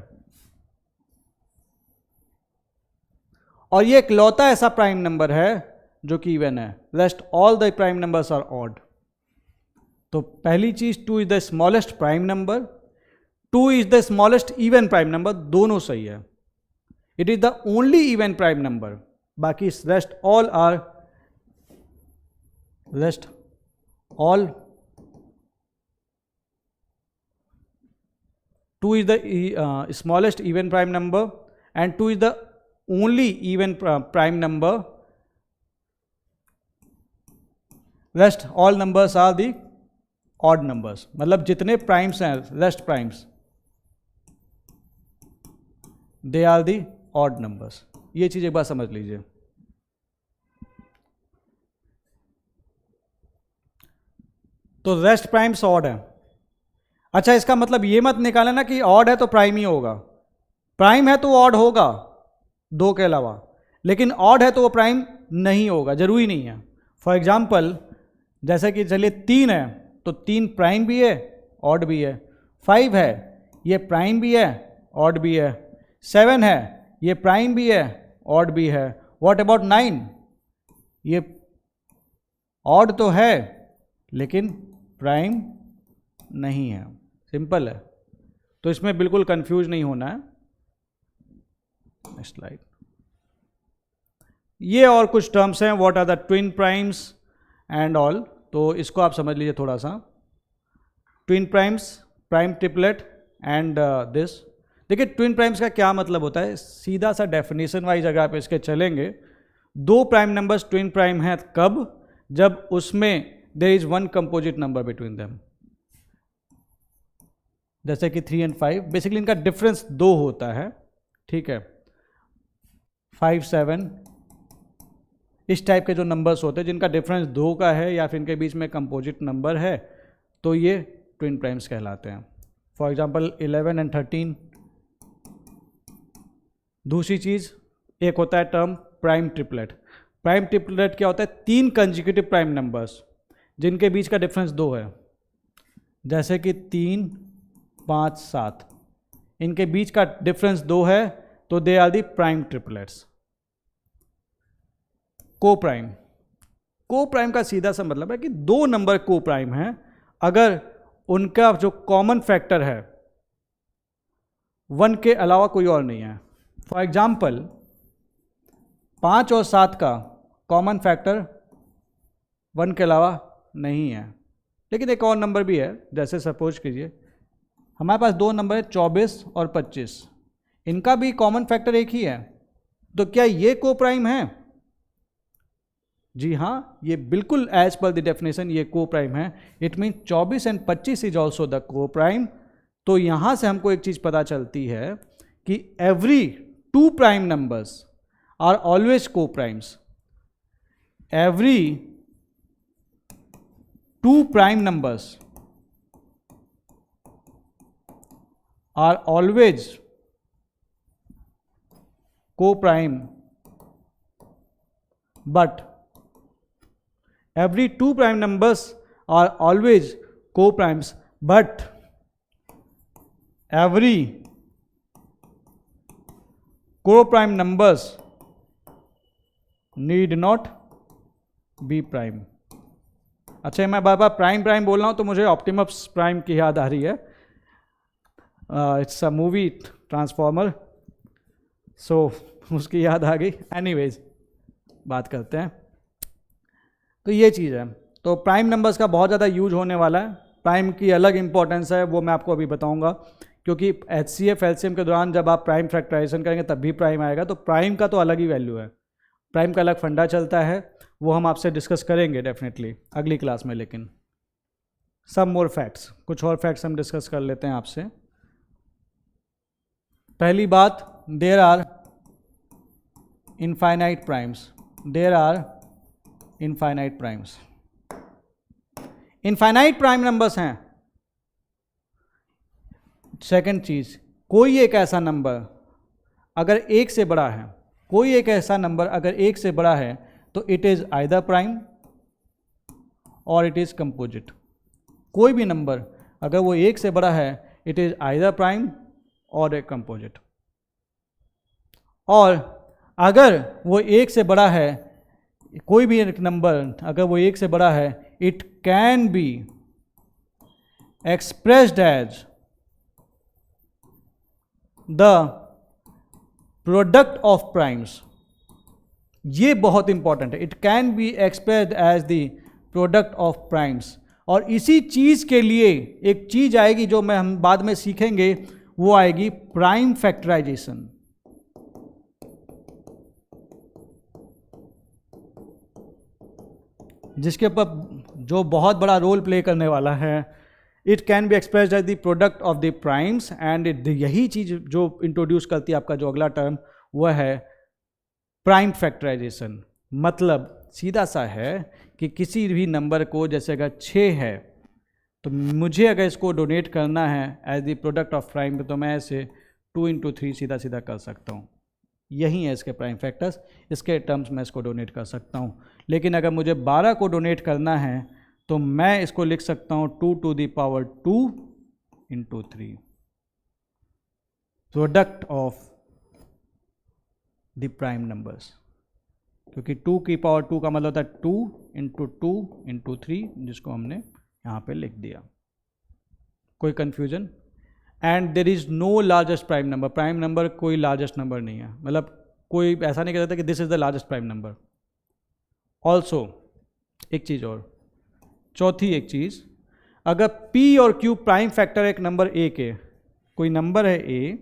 और ये इकलौता ऐसा प्राइम नंबर है जो कि इवन है। Rest all the prime numbers are odd. तो पहली चीज 2 is the smallest prime number, 2 is the smallest even prime number, दोनों सही है। It is the only even prime number, बाकी rest all are all 2 is the smallest even prime number and 2 is the only even prime number. Rest all numbers are the odd numbers. मतलब जितने primes हैं, rest primes, they are the odd numbers. ये चीज एक बार समझ लीजिए। तो rest primes odd है। अच्छा, इसका मतलब ये मत निकाले ना कि ऑड है तो प्राइम ही होगा। प्राइम है तो ऑड होगा 2 के अलावा, लेकिन ऑड है तो वो प्राइम नहीं होगा, जरूरी नहीं है। फॉर एग्जाम्पल, जैसे कि चलिए 3 है तो 3 प्राइम भी है ऑड भी है। 5 है ये प्राइम भी है ऑड भी है। 7 है ये प्राइम भी है ऑड भी है। What about 9? ये ऑड तो है लेकिन प्राइम नहीं है। सिंपल है, तो इसमें बिल्कुल कंफ्यूज नहीं होना है। Next slide. ये और कुछ टर्म्स हैं, what are the twin primes and all, तो इसको आप समझ लीजिए थोड़ा सा। Twin primes, prime triplet and this. देखिए ट्विन प्राइम्स का क्या मतलब होता है, सीधा सा डेफिनेशन वाइज अगर आप इसके चलेंगे, 2 प्राइम नंबर्स ट्विन प्राइम हैं कब? जब उसमें there is 1 composite number between them, जैसे कि 3 एंड 5। बेसिकली इनका डिफरेंस 2 होता है, ठीक है। 5, 7 इस टाइप के जो नंबर्स होते हैं जिनका डिफरेंस 2 का है या फिर इनके बीच में कंपोजिट नंबर है, तो ये ट्विन प्राइम्स कहलाते हैं। For example 11 and 13। दूसरी चीज, एक होता है term prime triplet. Prime triplet क्या होता है? 3 कंसेक्यूटिव प्राइम नंबर्स जिनके बीच का डिफरेंस 2 है, जैसे कि 3, 5, 7, इनके बीच का डिफरेंस 2 है, तो they are the prime triplets. Coprime, coprime का सीधा सा मतलब है कि 2 नंबर को प्राइम हैं अगर उनका जो कॉमन फैक्टर है 1 के अलावा कोई और नहीं है। फॉर एग्जाम्पल 5 और 7 का कॉमन फैक्टर 1 के अलावा नहीं है, लेकिन एक और नंबर भी है। जैसे सपोज कीजिए हमारे पास 2 नंबर है 24 और 25, इनका भी कॉमन फैक्टर एक ही है, तो क्या ये को प्राइम है? जी हाँ, ये बिल्कुल एज पर द डेफिनेशन ये को प्राइम है। It mean 24 and 25 is also the को प्राइम। तो यहां से हमको एक चीज पता चलती है कि every 2 prime numbers are always coprimes. Every two prime numbers are always co-prime, but every two prime numbers are always co-primes, but every co-prime numbers need not be prime. अच्छा, मैं बार बार प्राइम प्राइम बोल रहा हूँ तो मुझे Optimus prime की याद आ रही है. इट्स अ मूवी ट्रांसफॉर्मर, सो उसकी याद आ गई. एनीवेज, बात करते हैं. तो ये चीज़ है. तो प्राइम नंबर्स का बहुत ज़्यादा यूज होने वाला है. प्राइम की अलग इंपॉर्टेंस है, वो मैं आपको अभी बताऊंगा, क्योंकि HCF LCM के दौरान जब आप प्राइम फैक्टराइजेशन करेंगे तब भी प्राइम आएगा. तो प्राइम का तो अलग ही वैल्यू है, प्राइम का अलग फंडा चलता है, वो हम आपसे डिस्कस करेंगे डेफिनेटली अगली क्लास में. लेकिन सम मोर फैक्ट्स, कुछ और फैक्ट्स हम डिस्कस कर लेते हैं आपसे. पहली बात, there are infinite primes. There are infinite primes. Infinite prime numbers हैं. सेकंड चीज, कोई एक ऐसा नंबर अगर एक से बड़ा है, कोई एक ऐसा नंबर अगर एक से बड़ा है तो इट इज आइदर प्राइम और इट इज कंपोजिट. कोई भी नंबर अगर वो एक से बड़ा है, इट इज आइदर प्राइम और ए कंपोजिट. और अगर वो एक से बड़ा है, कोई भी एक नंबर अगर वो एक से बड़ा है, it can be expressed as the product of primes. ये बहुत इंपॉर्टेंट है. It can be expressed as the product of primes. और इसी चीज के लिए एक चीज आएगी जो हम बाद में सीखेंगे, वो आएगी प्राइम फैक्टराइजेशन. जिसके ऊपर जो बहुत बड़ा रोल प्ले करने वाला है. It can be expressed as the product of the primes. And यही चीज जो इंट्रोड्यूस करती है आपका जो अगला टर्म, वह है प्राइम फैक्टराइजेशन. मतलब सीधा सा है कि किसी भी नंबर को, जैसे अगर 6 है तो मुझे अगर इसको डोनेट करना है as the product of prime, तो मैं इसे 2 × 3 सीधा सीधा कर सकता हूँ. यही है इसके प्राइम फैक्टर्स. इसके टर्म्स में इसको डोनेट कर सकता हूँ. लेकिन अगर मुझे 12 को डोनेट करना है तो मैं इसको लिख सकता हूँ 2 to the power 2 × 3, product of the prime numbers. क्योंकि 2 की पावर 2 का मतलब होता है 2 × 2 × 3, जिसको हमने यहाँ पे लिख दिया. कोई confusion? And there is no largest prime number. Prime number कोई लार्जेस्ट नंबर नहीं है. मतलब कोई ऐसा नहीं कह सकता कि this is the largest prime number. Also एक चीज़ और, चौथी एक चीज़, अगर P और Q प्राइम फैक्टर एक नंबर A के, कोई नंबर है A,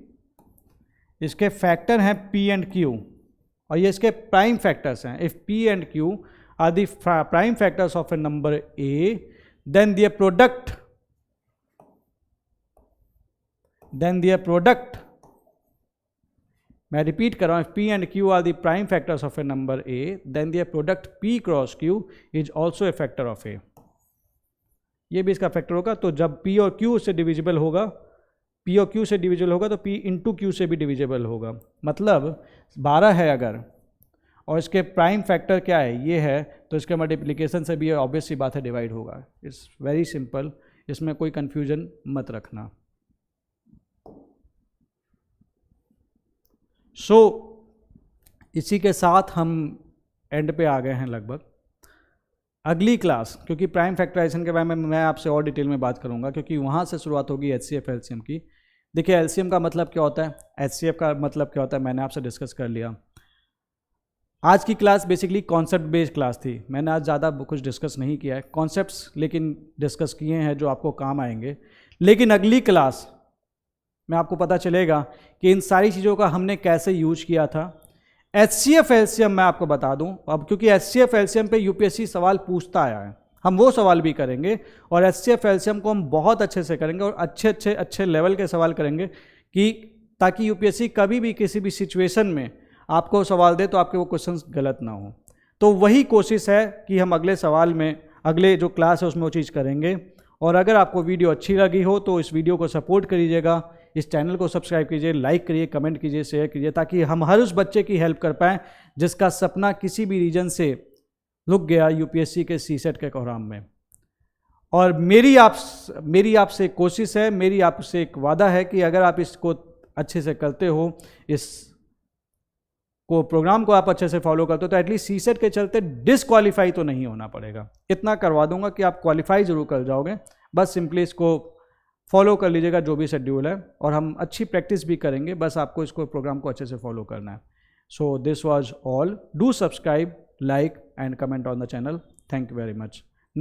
इसके फैक्टर हैं P एंड Q और ये इसके प्राइम फैक्टर्स हैं. If P and Q are the prime factors of a number A, then their product, मैं रिपीट कर रहा हूँ, if P and Q are the prime factors of a number A, then their product P × Q is also a factor of A. ये भी इसका factor होगा. तो जब P और Q से डिविजिबल होगा, P और Q से डिविजिबल होगा तो P × Q से भी डिविजिबल होगा. मतलब 12 है अगर, और इसके प्राइम फैक्टर क्या है, ये है, तो इसके मल्टीप्लिकेशन से भी ऑब्वियस सी बात है डिवाइड होगा. It's very simple. इसमें कोई कन्फ्यूजन मत रखना. सो इसी के साथ हम एंड पे आ गए हैं लगभग. अगली क्लास, क्योंकि प्राइम फैक्टराइजेशन के बारे में मैं आपसे और डिटेल में बात करूंगा, क्योंकि वहाँ से शुरुआत होगी HCF LCM की. देखिए LCM का मतलब क्या होता है, HCF का मतलब क्या होता है, मैंने आपसे डिस्कस कर लिया. आज की class basically concept based class थी. मैंने आज ज़्यादा कुछ डिस्कस नहीं किया है, कॉन्सेप्ट्स लेकिन डिस्कस किए हैं जो आपको काम आएंगे. लेकिन अगली क्लास में आपको पता चलेगा कि इन सारी चीज़ों का हमने कैसे यूज किया था. HCF LCM मैं आपको बता दूं अब, क्योंकि HCF LCM पे UPSC सवाल पूछता आया है, हम वो सवाल भी करेंगे. और HCF LCM को हम बहुत अच्छे से करेंगे और अच्छे लेवल के सवाल करेंगे, कि ताकि UPSC कभी भी किसी भी सिचुएशन में आपको सवाल दे तो आपके वो क्वेश्चंस गलत ना हो. तो वही कोशिश है कि हम अगले सवाल में अगले जो क्लास है उसमें वो चीज़ करेंगे। और अगर आपको वीडियो अच्छी लगी हो तो इस वीडियो को सपोर्ट करिएगा, इस चैनल को सब्सक्राइब कीजिए, लाइक करिए, कमेंट कीजिए, शेयर कीजिए, ताकि हम हर उस बच्चे की हेल्प कर पाएँ जिसका सपना किसी भी रीजन से रुक गया यूपीएससी के सीसेट के एग्जाम में। और मेरी आपसे कोशिश है, मेरी आपसे एक वादा है कि अगर आप इसको अच्छे से करते हो, इस को प्रोग्राम को आप अच्छे से फॉलो करते हो, तो एटलीस्ट सीसेट के चलते डिसक्वालीफाई तो नहीं होना पड़ेगा। इतना करवा दूंगा कि आप क्वालिफाई जरूर कर जाओगे। बस सिंपली इसको फॉलो कर लीजिएगा जो भी शेड्यूल है, और हम अच्छी प्रैक्टिस भी करेंगे। बस आपको इसको प्रोग्राम को अच्छे से फॉलो करना है। So this was all. Do subscribe, like and comment on the channel. Thank you very much.